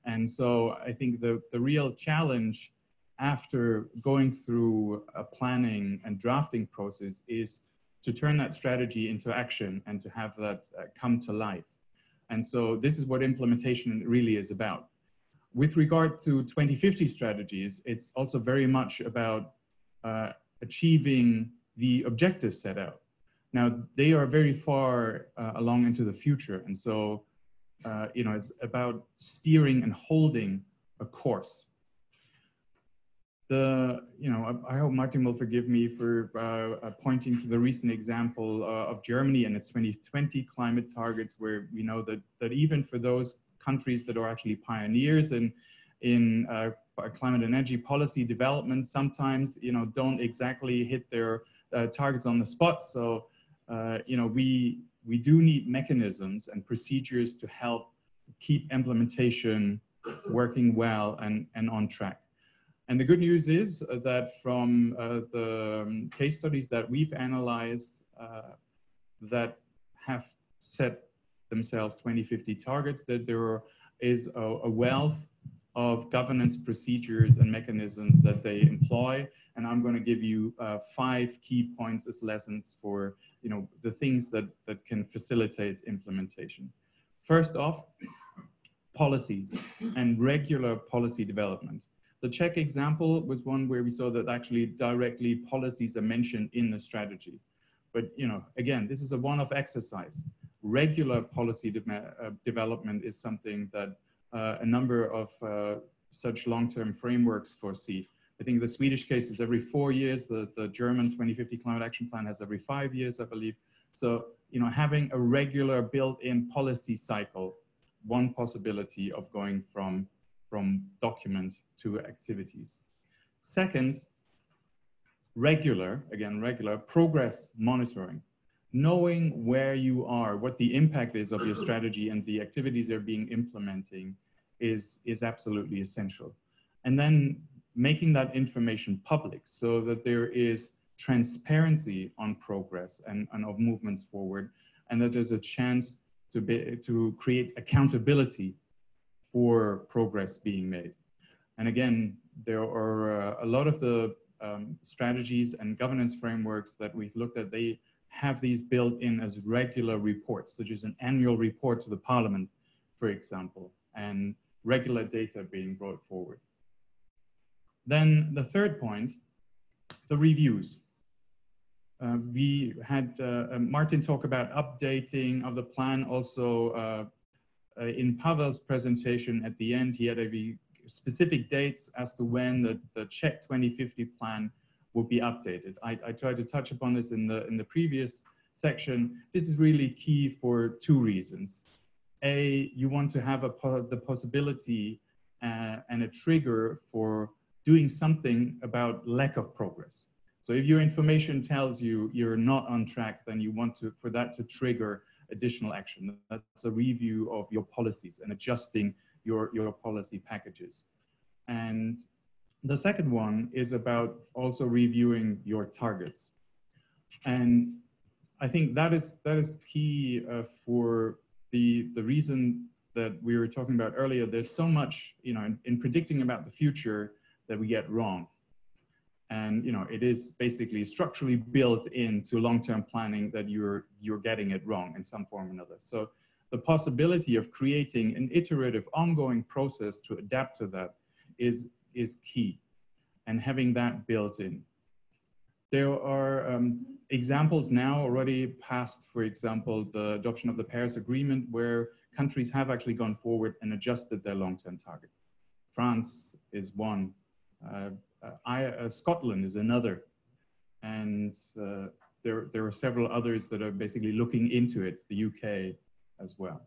[SPEAKER 5] And so I think the real challenge after going through a planning and drafting process is to turn that strategy into action and to have that come to life. And so this is what implementation really is about. With regard to 2050 strategies, it's also very much about achieving the objectives set out. Now, they are very far along into the future. And so, it's about steering and holding a course. I hope Martin will forgive me for pointing to the recent example of Germany and its 2020 climate targets, where we know that even for those countries that are actually pioneers in climate and energy policy development, sometimes, don't exactly hit their targets on the spot. So, we do need mechanisms and procedures to help keep implementation working well and on track. And the good news is that from the case studies that we've analyzed that have set themselves 2050 targets, that there is a wealth of governance procedures and mechanisms that they employ. And I'm going to give you 5 key points as lessons for the things that can facilitate implementation. First off, policies and regular policy development. The Czech example was one where we saw that actually directly policies are mentioned in the strategy. But again, this is a one-off exercise. Regular policy development is something that a number of such long-term frameworks foresee. I think the Swedish case is every 4 years. The German 2050 Climate Action Plan has every 5 years, I believe. So, having a regular built-in policy cycle, one possibility of going from document to activities. Second, regular progress monitoring. knowing where you are, what the impact is of your strategy and the activities they're being implementing is absolutely essential. And then making that information public so that there is transparency on progress and of movements forward, and that there's a chance to create accountability for progress being made. And again, there are a lot of the strategies and governance frameworks that we've looked at, they have these built in as regular reports, such as an annual report to the Parliament, for example, and regular data being brought forward. Then the third point, the reviews. We had Martin talk about updating of the plan. Also, in Pavel's presentation at the end, he had specific dates as to when the Czech 2050 plan will be updated. I tried to touch upon this in the previous section. This is really key for two reasons. A, you want to have the possibility and a trigger for doing something about lack of progress. So if your information tells you you're not on track, then you want for that to trigger additional action. That's a review of your policies and adjusting your policy packages. And the second one is about also reviewing your targets. And I think that is key for the reason that we were talking about earlier. There's so much, in predicting about the future that we get wrong. And it is basically structurally built into long-term planning that you're getting it wrong in some form or another. So the possibility of creating an iterative, ongoing process to adapt to that is key, and having that built in. There are examples now already passed, for example, the adoption of the Paris Agreement, where countries have actually gone forward and adjusted their long-term targets. France is one. Scotland is another, and there are several others that are basically looking into it, the UK as well.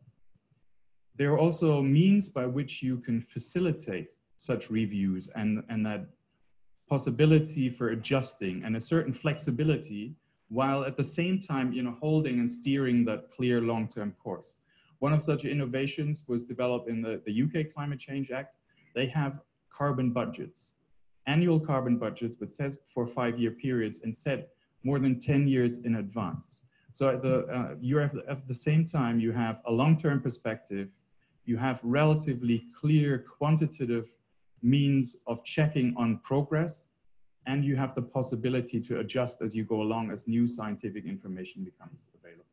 [SPEAKER 5] There are also means by which you can facilitate such reviews and that possibility for adjusting and a certain flexibility, while at the same time holding and steering that clear long-term course. One of such innovations was developed in the UK Climate Change Act. They have carbon budgets. Annual carbon budgets, but set for 5-year periods and set more than 10 years in advance. So at the same time, you have a long-term perspective, you have relatively clear quantitative means of checking on progress, and you have the possibility to adjust as you go along as new scientific information becomes available.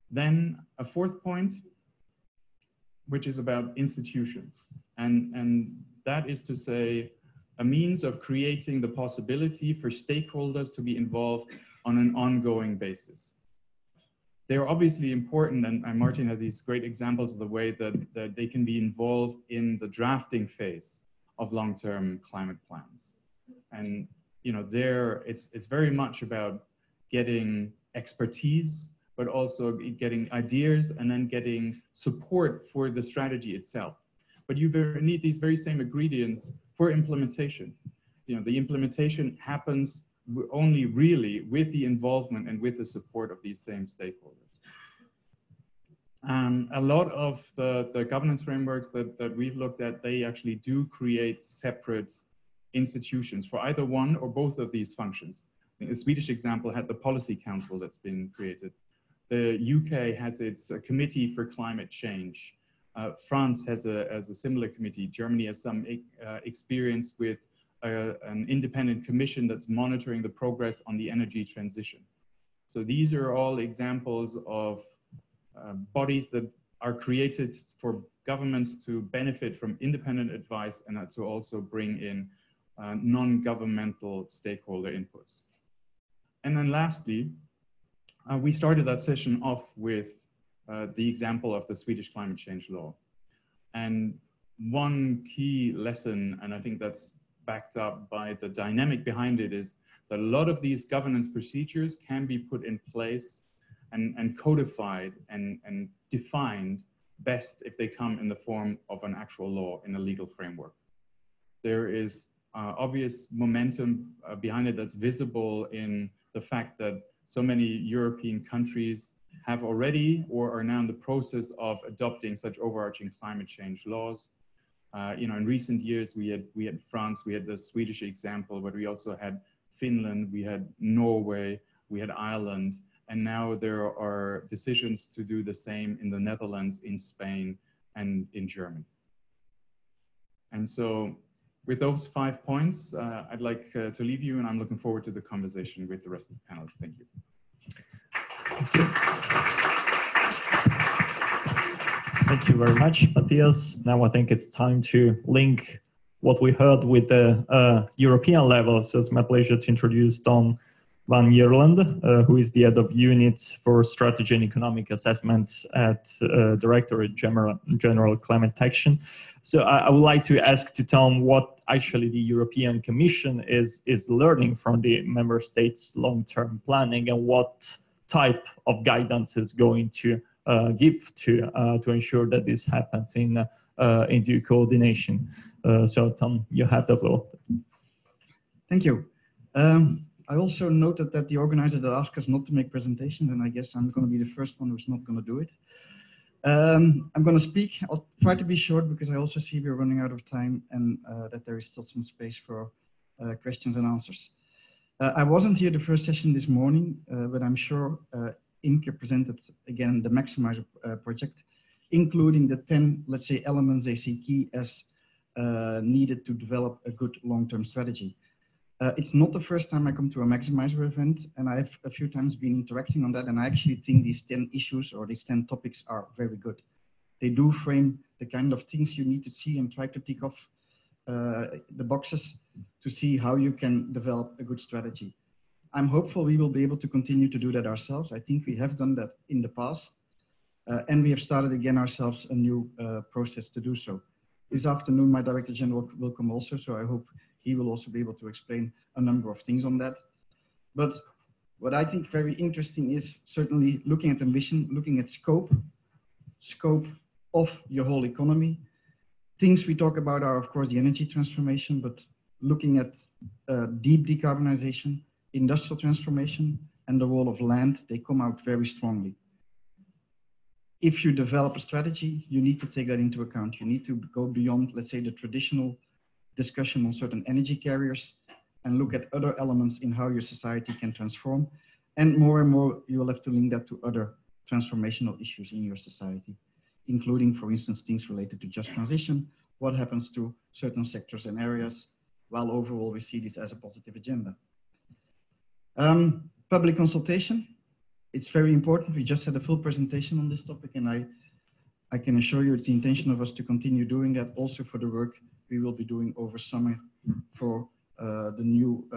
[SPEAKER 5] Then a fourth point, which is about institutions. And that is to say, a means of creating the possibility for stakeholders to be involved on an ongoing basis. They're obviously important, and Martin had these great examples of the way that they can be involved in the drafting phase of long-term climate plans. And there it's very much about getting expertise, but also getting ideas and then getting support for the strategy itself. But you need these very same ingredients for implementation. The implementation happens only really with the involvement and with the support of these same stakeholders. A lot of the governance frameworks that we've looked at, they actually do create separate institutions for either one or both of these functions. The Swedish example had the Policy Council that's been created. The UK has its Committee for Climate Change. France has a similar committee. Germany has some experience with an independent commission that's monitoring the progress on the energy transition. So these are all examples of bodies that are created for governments to benefit from independent advice and to also bring in non-governmental stakeholder inputs. And then lastly, we started that session off with the example of the Swedish climate change law. And one key lesson, and I think that's backed up by the dynamic behind it, is that a lot of these governance procedures can be put in place and codified and defined best if they come in the form of an actual law in a legal framework. There is obvious momentum behind it that's visible in the fact that so many European countries have already or are now in the process of adopting such overarching climate change laws. You know, in recent years, we had France, we had the Swedish example, but we also had Finland, we had Norway, we had Ireland, and now there are decisions to do the same in the Netherlands, in Spain, and in Germany. And so with those 5 points, I'd like to leave you, and I'm looking forward to the conversation with the rest of the panelists. Thank you.
[SPEAKER 1] Thank you very much, Matthias. Now I think it's time to link what we heard with the European level. So it's my pleasure to introduce Tom van Yeerland, who is the head of unit for strategy and economic assessment at Directorate General Climate Action. So I would like to ask to Tom what actually the European Commission is learning from the member states' long-term planning, and what type of guidance is going to give to ensure that this happens in due coordination. So Tom, you have the floor.
[SPEAKER 6] Thank you. I also noted that the organizer that asked us not to make presentations, and I guess I'm going to be the first one who's not going to do it. I'm going to speak. I'll try to be short because I also see we're running out of time, and that there is still some space for questions and answers. I wasn't here the first session this morning, but I'm sure Imke presented again the Maximizer project, including the 10, let's say, elements they see key as needed to develop a good long-term strategy. It's not the first time I come to a Maximizer event, and I've a few times been interacting on that, and I actually think these 10 issues or these 10 topics are very good. They do frame the kind of things you need to see and try to tick off the boxes to see how you can develop a good strategy. I'm hopeful we will be able to continue to do that ourselves. I think we have done that in the past, and we have started again ourselves a new process to do so. This afternoon, my Director General will come also, so I hope he will also be able to explain a number of things on that. But what I think very interesting is certainly looking at ambition, looking at scope of your whole economy. Things we talk about are, of course, the energy transformation, but looking at deep decarbonization, industrial transformation, and the role of land, they come out very strongly. If you develop a strategy, you need to take that into account. You need to go beyond, let's say, the traditional discussion on certain energy carriers and look at other elements in how your society can transform. And more, you will have to link that to other transformational issues in your society, including, for instance, things related to just transition, what happens to certain sectors and areas, while overall we see this as a positive agenda. Public consultation, it's very important. We just had a full presentation on this topic, and I can assure you it's the intention of us to continue doing that also for the work we will be doing over summer for the new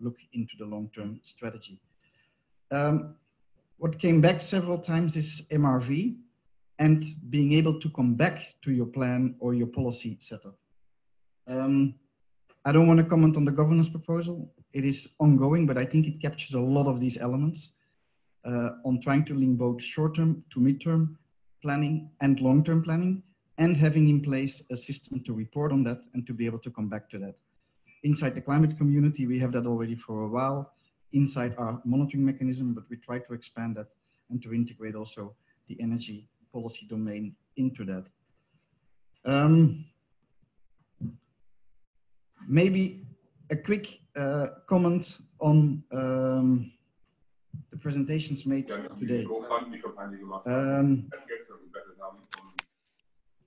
[SPEAKER 6] look into the long-term strategy. What came back several times is MRV and being able to come back to your plan or your policy setup. I don't want to comment on the governance proposal. It is ongoing, but I think it captures a lot of these elements on trying to link both short-term to mid-term planning and long-term planning, and having in place a system to report on that and to be able to come back to that. Inside the climate community, we have that already for a while inside our monitoring mechanism, but we try to expand that and to integrate also the energy policy domain into that. Maybe a quick comment on the presentations made today.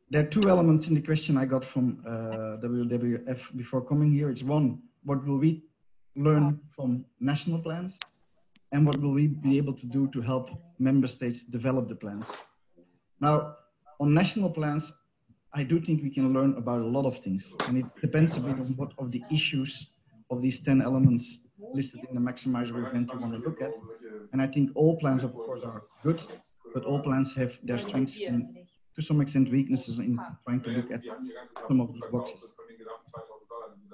[SPEAKER 6] There are two elements in the question I got from WWF before coming here. It's one, what will we learn from national plans? And what will we be able to do to help member states develop the plans? Now, on national plans, I do think we can learn about a lot of things. And it depends a bit on what of the issues of these 10 elements listed in the Maximizer event you want to look at. And I think all plans, of course, are good, but all plans have their strengths and to some extent weaknesses in trying to look at some of these boxes.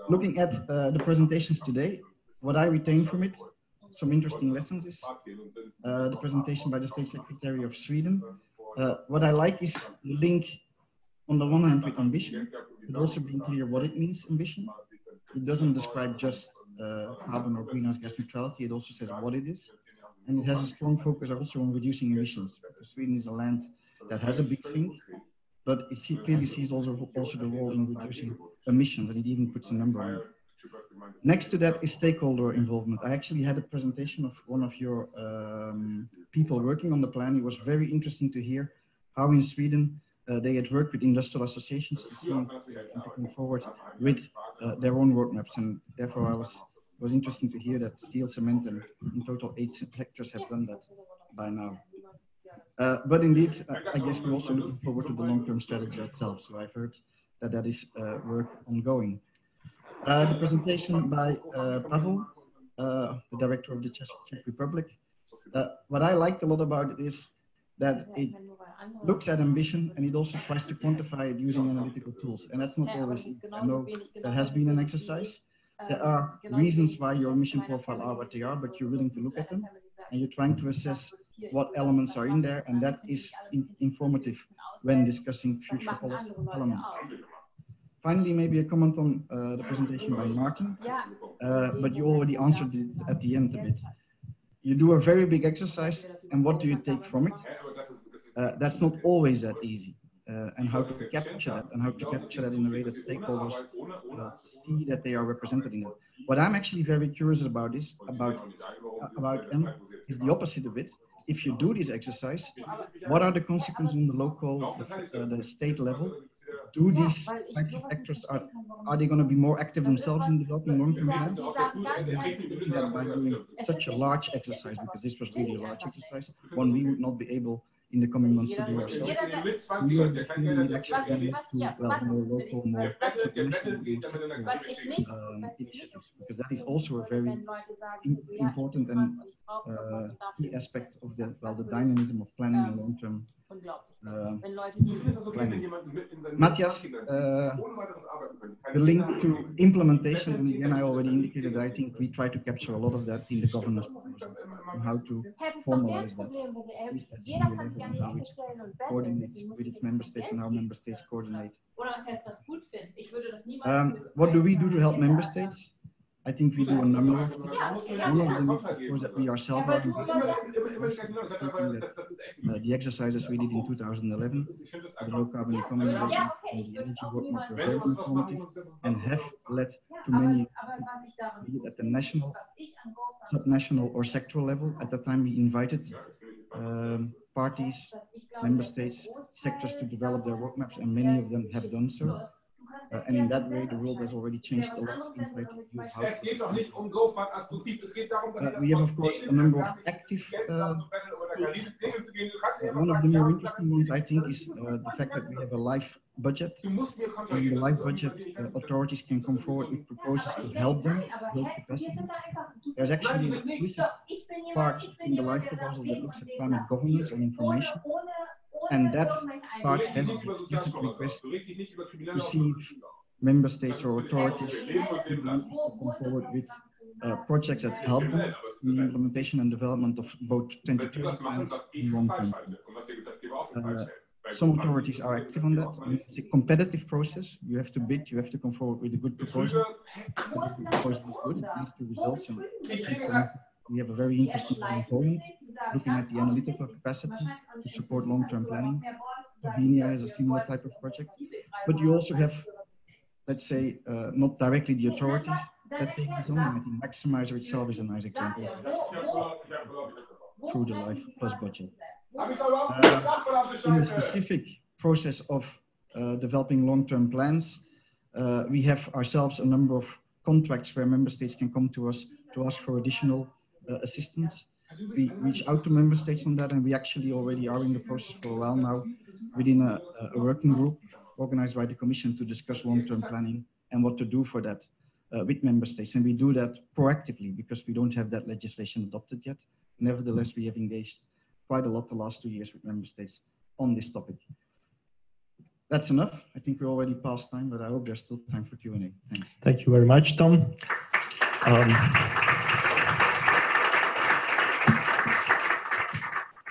[SPEAKER 6] Looking at the presentations today, what I retain from it, some interesting lessons is the presentation by the State Secretary of Sweden. What I like is the link on the one hand with ambition, but also being clear what it means, ambition. It doesn't describe just carbon or greenhouse gas neutrality. It also says what it is. And it has a strong focus also on reducing emissions, because Sweden is a land that has a big sink, but it clearly sees also the role in reducing emissions, and it even puts a number on it. Next to that is stakeholder involvement. I actually had a presentation of one of your people working on the plan. It was very interesting to hear how in Sweden they had worked with industrial associations to see and to come forward with their own roadmaps, and therefore it was interesting to hear that steel, cement, and in total 8 sectors have done that by now. But indeed, I guess we're also looking forward to the long-term strategy itself. So I've heard that that is work ongoing. The presentation by Pavel, the director of the Czech Republic. What I liked a lot about it is that it looks at ambition and it also tries to quantify it using analytical tools. And that's not always easy. I know that has been an exercise. There are reasons why your emission profile are what they are, but you're willing to look at them and you're trying to assess what elements are in there, and that is informative when discussing future policy elements. Finally, maybe a comment on the presentation by Martin, but you already answered it at the end a bit. You do a very big exercise, and what do you take from it? That's not always that easy. And how to capture that, and how to capture that in a way that stakeholders see that they are represented in it. What I'm actually very curious about is is the opposite of it. If you do this exercise, what are the consequences on the local, the state level? Do these types of actors, are they going to be more active themselves in developing long-term plans? That by doing such a large exercise, because this was really a large exercise, one we would not be able in the coming months to do ourselves. We are feeling it actually then led to, well, more local, more international, initiatives, because that is also a very important and key aspect of the, well, the dynamism of planning and long-term planning. Matthias, the link to implementation, and again, I already indicated that I think we try to capture a lot of that in the governance proposal, and how to formalize that, and how it coordinates with its member states and how member states coordinate. What do we do to help member states? I think we do a number of things. One of them is, of course, that we ourselves are the exercises we did in 2011, the low carbon economy and the energy roadmap were very informative and have led to many, at the national, subnational or sectoral level. At the time we invited parties, member states, sectors to develop their roadmaps, and many of them have done so. And in that way, the world has already changed a lot. We have, of course, a number of active. One of the more interesting ones, I think, is the fact that we have a life budget. And in the life budget, authorities can come forward with proposals to help them build capacity. There's actually an explicit part in the life proposal that looks at climate governance and information. And that part has an explicit request to see if member states or authorities would want to come forward with projects that help them in the implementation and development of both 2030 plans and long-term plans. Some authorities are active on that. And it's a competitive process. You have to bid, you have to come forward with a good proposal. If the proposal is good, it leads to results. And we have a very interesting component looking at the analytical capacity to support long-term planning. Slovenia has a similar type of project. But you also have, let's say, not directly the authorities that take this on. I think Maximizer itself is a nice example through the Life Plus budget. In the specific process of developing long-term plans, we have ourselves a number of contracts where member states can come to us to ask for additional assistance. We reach out to member states on that, and we actually already are in the process for a while now within a working group organized by the Commission to discuss long-term planning and what to do for that with member states. And we do that proactively because we don't have that legislation adopted yet. Nevertheless, we have engaged quite a lot the last 2 years with member states on this topic. That's enough. I think we're already past time, but I hope there's still time for Q&A. Thanks.
[SPEAKER 1] Thank you very much, Tom.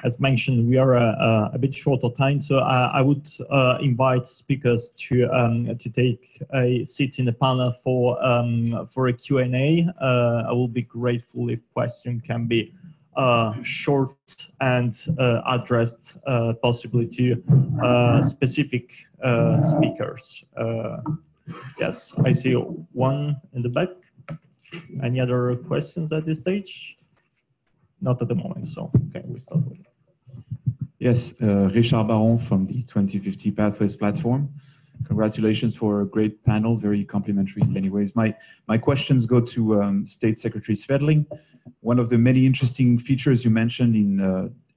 [SPEAKER 1] as mentioned, we are a bit short of time, so I would invite speakers to take a seat in the panel for a Q&A. I will be grateful if questions can be short and addressed possibly to specific speakers. Yes, I see one in the back. Any other questions at this stage? Not at the moment, so okay, we start with it.
[SPEAKER 7] Yes, Richard Baron from the 2050 Pathways platform. Congratulations for a great panel, very complimentary in many ways. My questions go to State Secretary Svedling. One of the many interesting features you mentioned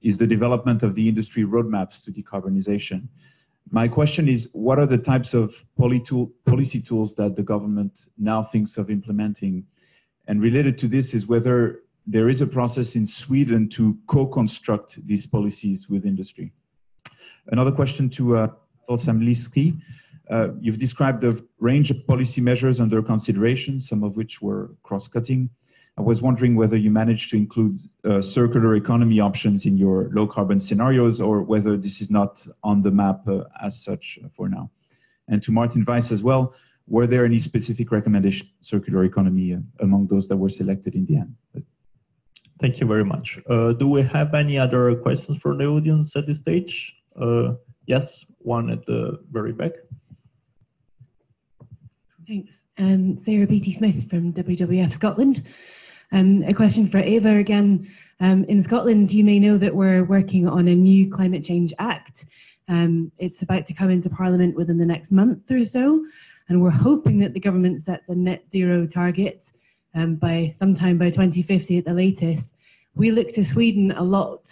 [SPEAKER 7] is the development of the industry roadmaps to decarbonization. My question is, what are the types of policy tools that the government now thinks of implementing? And related to this is whether there is a process in Sweden to co-construct these policies with industry. Another question to Samliski. You've described a range of policy measures under consideration, some of which were cross-cutting. I was wondering whether you managed to include circular economy options in your low-carbon scenarios, or whether this is not on the map as such for now. And to Martin Weiss as well, were there any specific recommendations circular economy among those that were selected in the end?
[SPEAKER 1] Thank you very much. Do we have any other questions for the audience at this stage? Yes, one at the very back.
[SPEAKER 8] Thanks. Sarah Beattie-Smith from WWF Scotland. A question for Eva again. In Scotland, you may know that we're working on a new Climate Change Act. It's about to come into Parliament within the next month or so, and we're hoping that the government sets a net zero target by sometime by 2050 at the latest. We look to Sweden a lot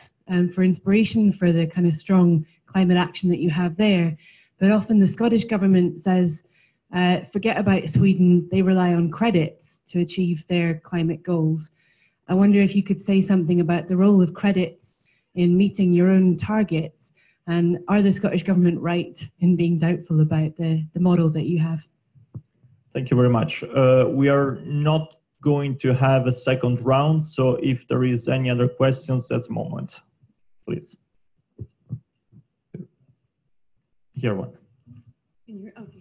[SPEAKER 8] for inspiration for the kind of strong climate action that you have there, but often the Scottish government says, forget about Sweden, they rely on credits to achieve their climate goals. I wonder if you could say something about the role of credits in meeting your own targets, and are the Scottish government right in being doubtful about the model that you have?
[SPEAKER 1] Thank you very much. We are not going to have a second round, so if there is any other questions, that's the moment, please. Here one.
[SPEAKER 8] Okay.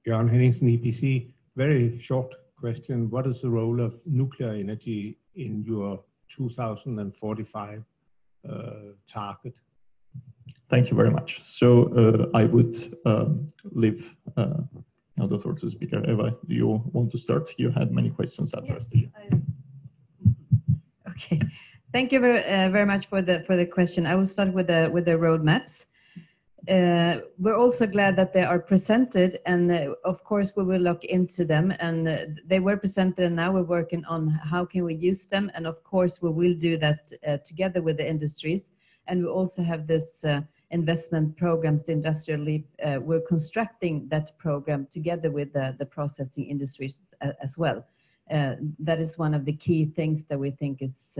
[SPEAKER 9] Bjørn Henningsen, EPC. Very short question. What is the role of nuclear energy in your 2045 target?
[SPEAKER 1] Thank you very much. So I would leave now the floor to speaker. Eva, do you want to start? You had many questions addressed to you.
[SPEAKER 2] Okay. Thank you very much for the question. I will start with the roadmaps. We're also glad that they are presented, and of course we will look into them, and they were presented, and now we're working on how can we use them, and of course we will do that together with the industries. And we also have this investment programs, the industrial leap. We're constructing that program together with the processing industries as well. That is one of the key things that we think is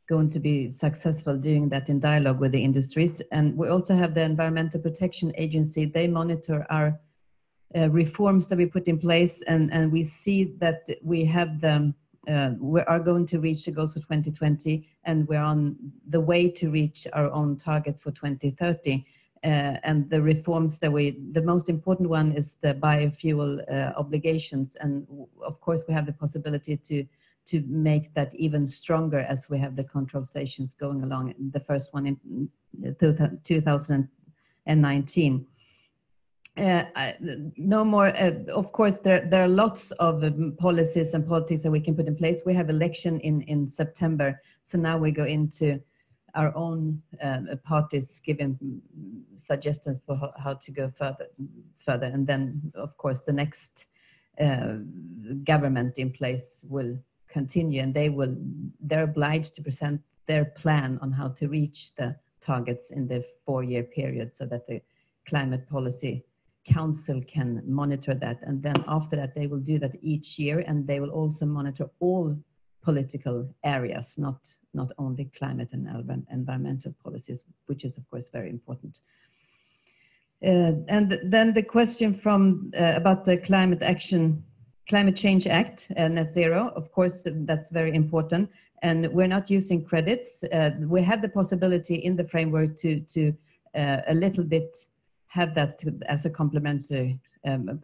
[SPEAKER 2] going to be successful, doing that in dialogue with the industries. And we also have the Environmental Protection Agency. They monitor our reforms that we put in place, and we see that we have them. We are going to reach the goals for 2020, and we're on the way to reach our own targets for 2030. And the reforms that the most important one is the biofuel obligations. And of course, we have the possibility to make that even stronger as we have the control stations going along. The first one in 2019. No more, of course, there are lots of policies and politics that we can put in place. We have election in September, so now we go into our own parties giving suggestions for how to go further. And then, of course, the next government in place will continue, and they're obliged to present their plan on how to reach the targets in the 4-year period, so that the Climate Policy Council can monitor that. And then after that, they will do that each year, and they will also monitor all political areas, not only climate and environmental policies, which is of course very important. And then the question from about the Climate Change Act, Net Zero, of course, that's very important. and we're not using credits. We have the possibility in the framework to a little bit have that as a complementary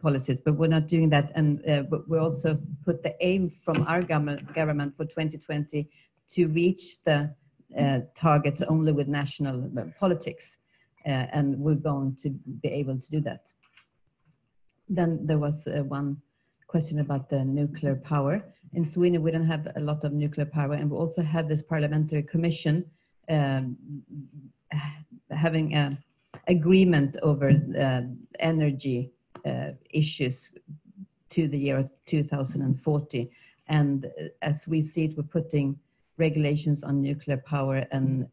[SPEAKER 2] policies, but we're not doing that. And but we also put the aim from our government for 2020 to reach the targets only with national politics, and we're going to be able to do that. Then there was one question about the nuclear power. In Sweden, we don't have a lot of nuclear power, and we also have this parliamentary commission having an agreement over energy issues to the year 2040. And as we see it, we're putting regulations on nuclear power and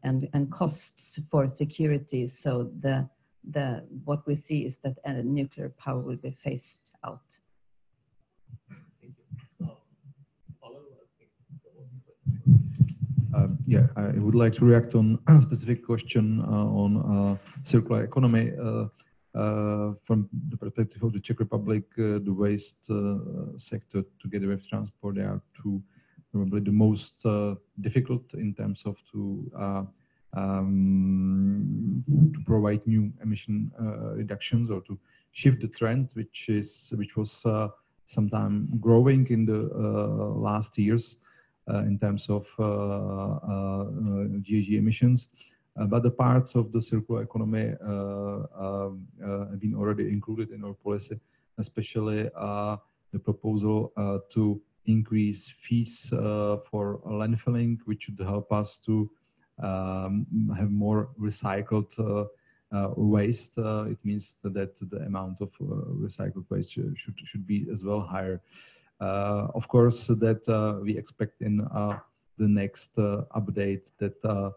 [SPEAKER 2] costs for security. So what we see is that nuclear power will be phased out.
[SPEAKER 3] Yeah, I would like to react on a specific question on circular economy. From the perspective of the Czech Republic, the waste sector together with transport, they are two probably the most difficult in terms of to provide new emission reductions or to shift the trend, which was sometime growing in the last years in terms of GHG emissions. But the parts of the circular economy have been already included in our policy, especially the proposal to increase fees for landfilling, which would help us to have more recycled waste. It means that the amount of recycled waste should be as well higher. Of course, that we expect in the next update that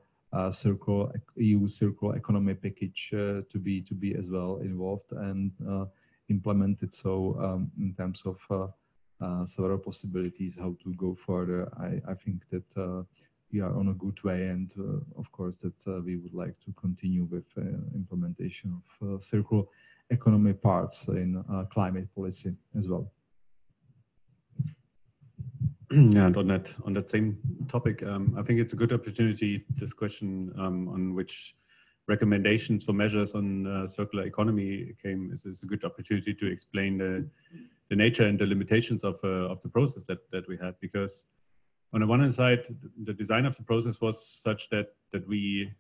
[SPEAKER 3] EU circular economy package to be as well involved and implemented. So in terms of several possibilities how to go further, I think that we are on a good way, and of course that we would like to continue with implementation of circular economy parts in climate policy as well.
[SPEAKER 4] Yeah, and on that same topic, I think it's a good opportunity, this question on which recommendations for measures on circular economy came, is a good opportunity to explain the nature and the limitations of the process that we had. Because on the one hand side, the design of the process was such that we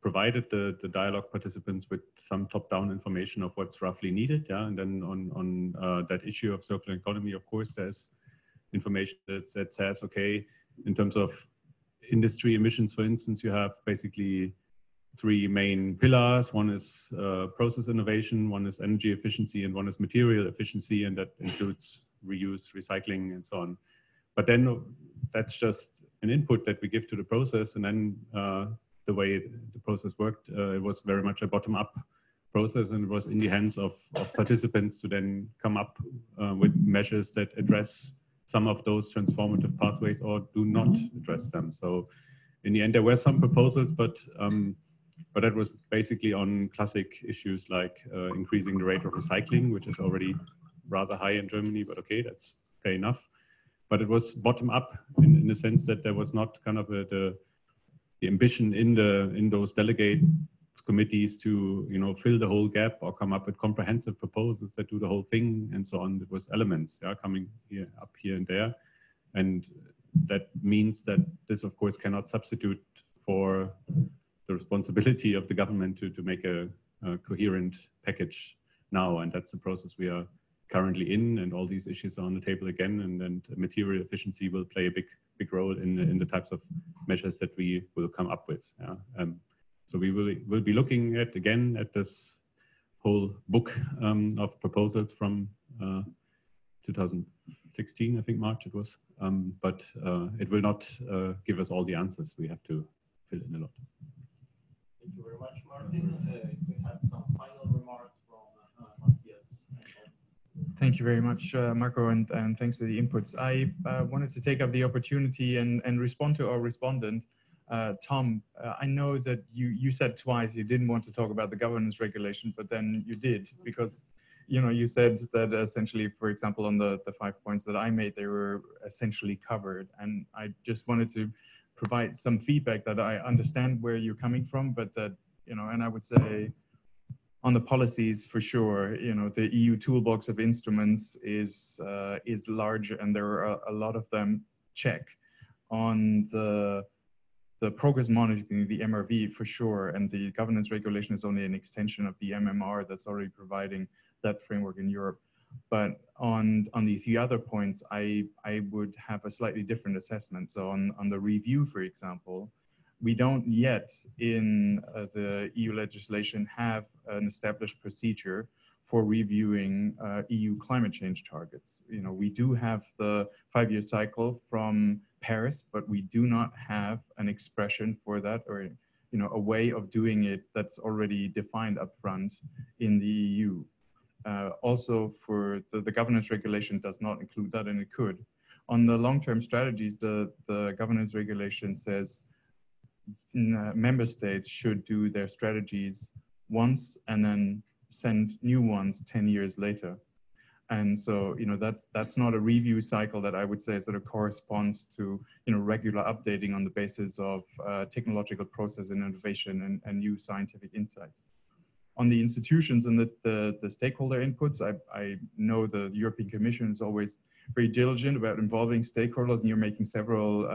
[SPEAKER 4] provided the dialogue participants with some top-down information of what's roughly needed. Yeah, and then on that issue of circular economy, of course, there's information that says, okay, in terms of industry emissions, for instance, you have basically three main pillars. One is process innovation, one is energy efficiency, and one is material efficiency, and that includes reuse, recycling, and so on. But then that's just an input that we give to the process, and then the way the process worked, it was very much a bottom-up process, and it was in the hands of participants to then come up with measures that address some of those transformative pathways or do not address them. So in the end, there were some proposals, but that was basically on classic issues like increasing the rate of recycling, which is already rather high in Germany, but okay, that's fair enough. But it was bottom up in the sense that there was not kind of the ambition in those delegate committees to fill the whole gap or come up with comprehensive proposals that do the whole thing and so on. It was elements coming up here and there, and that means that this of course cannot substitute for the responsibility of the government to make a coherent package now, and that's the process we are currently in, and all these issues are on the table again, and material efficiency will play a big role in the types of measures that we will come up with. So we will be looking at this whole book of proposals from 2016, I think March it was, but it will not give us all the answers. We have to fill in a lot.
[SPEAKER 1] Thank you very much, Martin. We have some final remarks from Matthias.
[SPEAKER 5] Thank you very much, Marco, and thanks for the inputs. I wanted to take up the opportunity and respond to our respondent. Tom, I know that you said twice you didn't want to talk about the governance regulation, but then you did, because you know, you said that essentially, for example, on the 5 points that I made, they were essentially covered. And I just wanted to provide some feedback that I understand where you're coming from, but that, you know, and I would say on the policies for sure, you know, the EU toolbox of instruments is large, and there are a lot of them. Check on the progress monitoring, the MRV for sure, and the governance regulation is only an extension of the MMR that's already providing that framework in Europe. But on the three other points, I would have a slightly different assessment. So on the review, for example, we don't yet in the EU legislation have an established procedure for reviewing EU climate change targets. You know, we do have the 5-year cycle from Paris, but we do not have an expression for that, or, you know, a way of doing it that's already defined upfront in the EU. Also, for the governance regulation does not include that, and it could. On the long-term strategies, the governance regulation says member states should do their strategies once and then send new ones 10 years later. And so, you know, that's not a review cycle that I would say sort of corresponds to, you know, regular updating on the basis of technological process and innovation and new scientific insights. On the institutions and the stakeholder inputs, I know the European Commission is always very diligent about involving stakeholders, and you're making several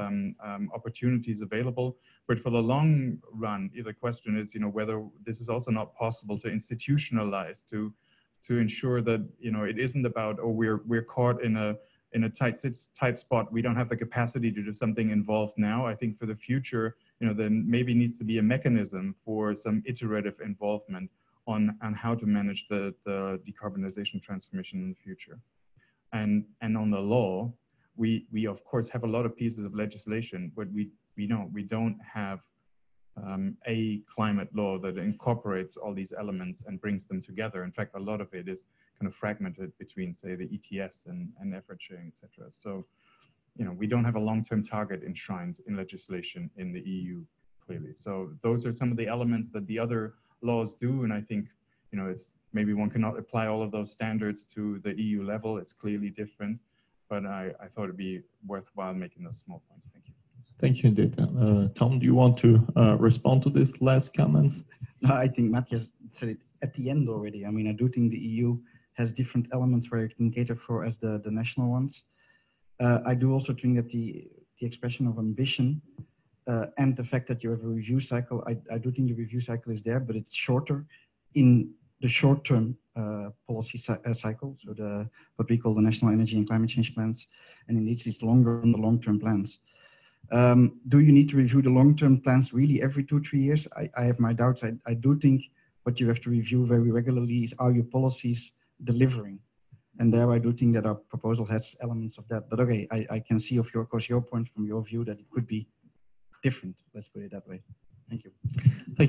[SPEAKER 5] opportunities available. But for the long run, the question is, you know, whether this is also not possible to institutionalize, to ensure that, you know, it isn't about, oh, we're caught in a tight spot, we don't have the capacity to do something involved now. I think for the future, you know, then maybe needs to be a mechanism for some iterative involvement on how to manage the decarbonization transformation in the future. And on the law, we of course have a lot of pieces of legislation, but we don't have a climate law that incorporates all these elements and brings them together. In fact, a lot of it is kind of fragmented between, say, the ETS and effort sharing, etc. So, you know, we don't have a long-term target enshrined in legislation in the EU, clearly. So those are some of the elements that the other laws do, and I think, you know, it's maybe one cannot apply all of those standards to the EU level. It's clearly different, but I thought it'd be worthwhile making those small points. Thank you.
[SPEAKER 1] Thank you, indeed. Tom, do you want to respond to these last comments?
[SPEAKER 6] No, I think Matthias said it at the end already. I mean, I do think the EU has different elements where it can cater for as the national ones. I do also think that the expression of ambition and the fact that you have a review cycle, I do think the review cycle is there, but it's shorter in the short-term policy cycle, so what we call the national energy and climate change plans, and indeed it's longer on the long-term plans. Do you need to review the long-term plans really every 2-3 years? I have my doubts. I do think what you have to review very regularly is, are your policies delivering? And there I do think that our proposal has elements of that. But okay, I can see, of course, your point from your view that it could be different. Let's put it that way. Thank you.
[SPEAKER 1] Thank you.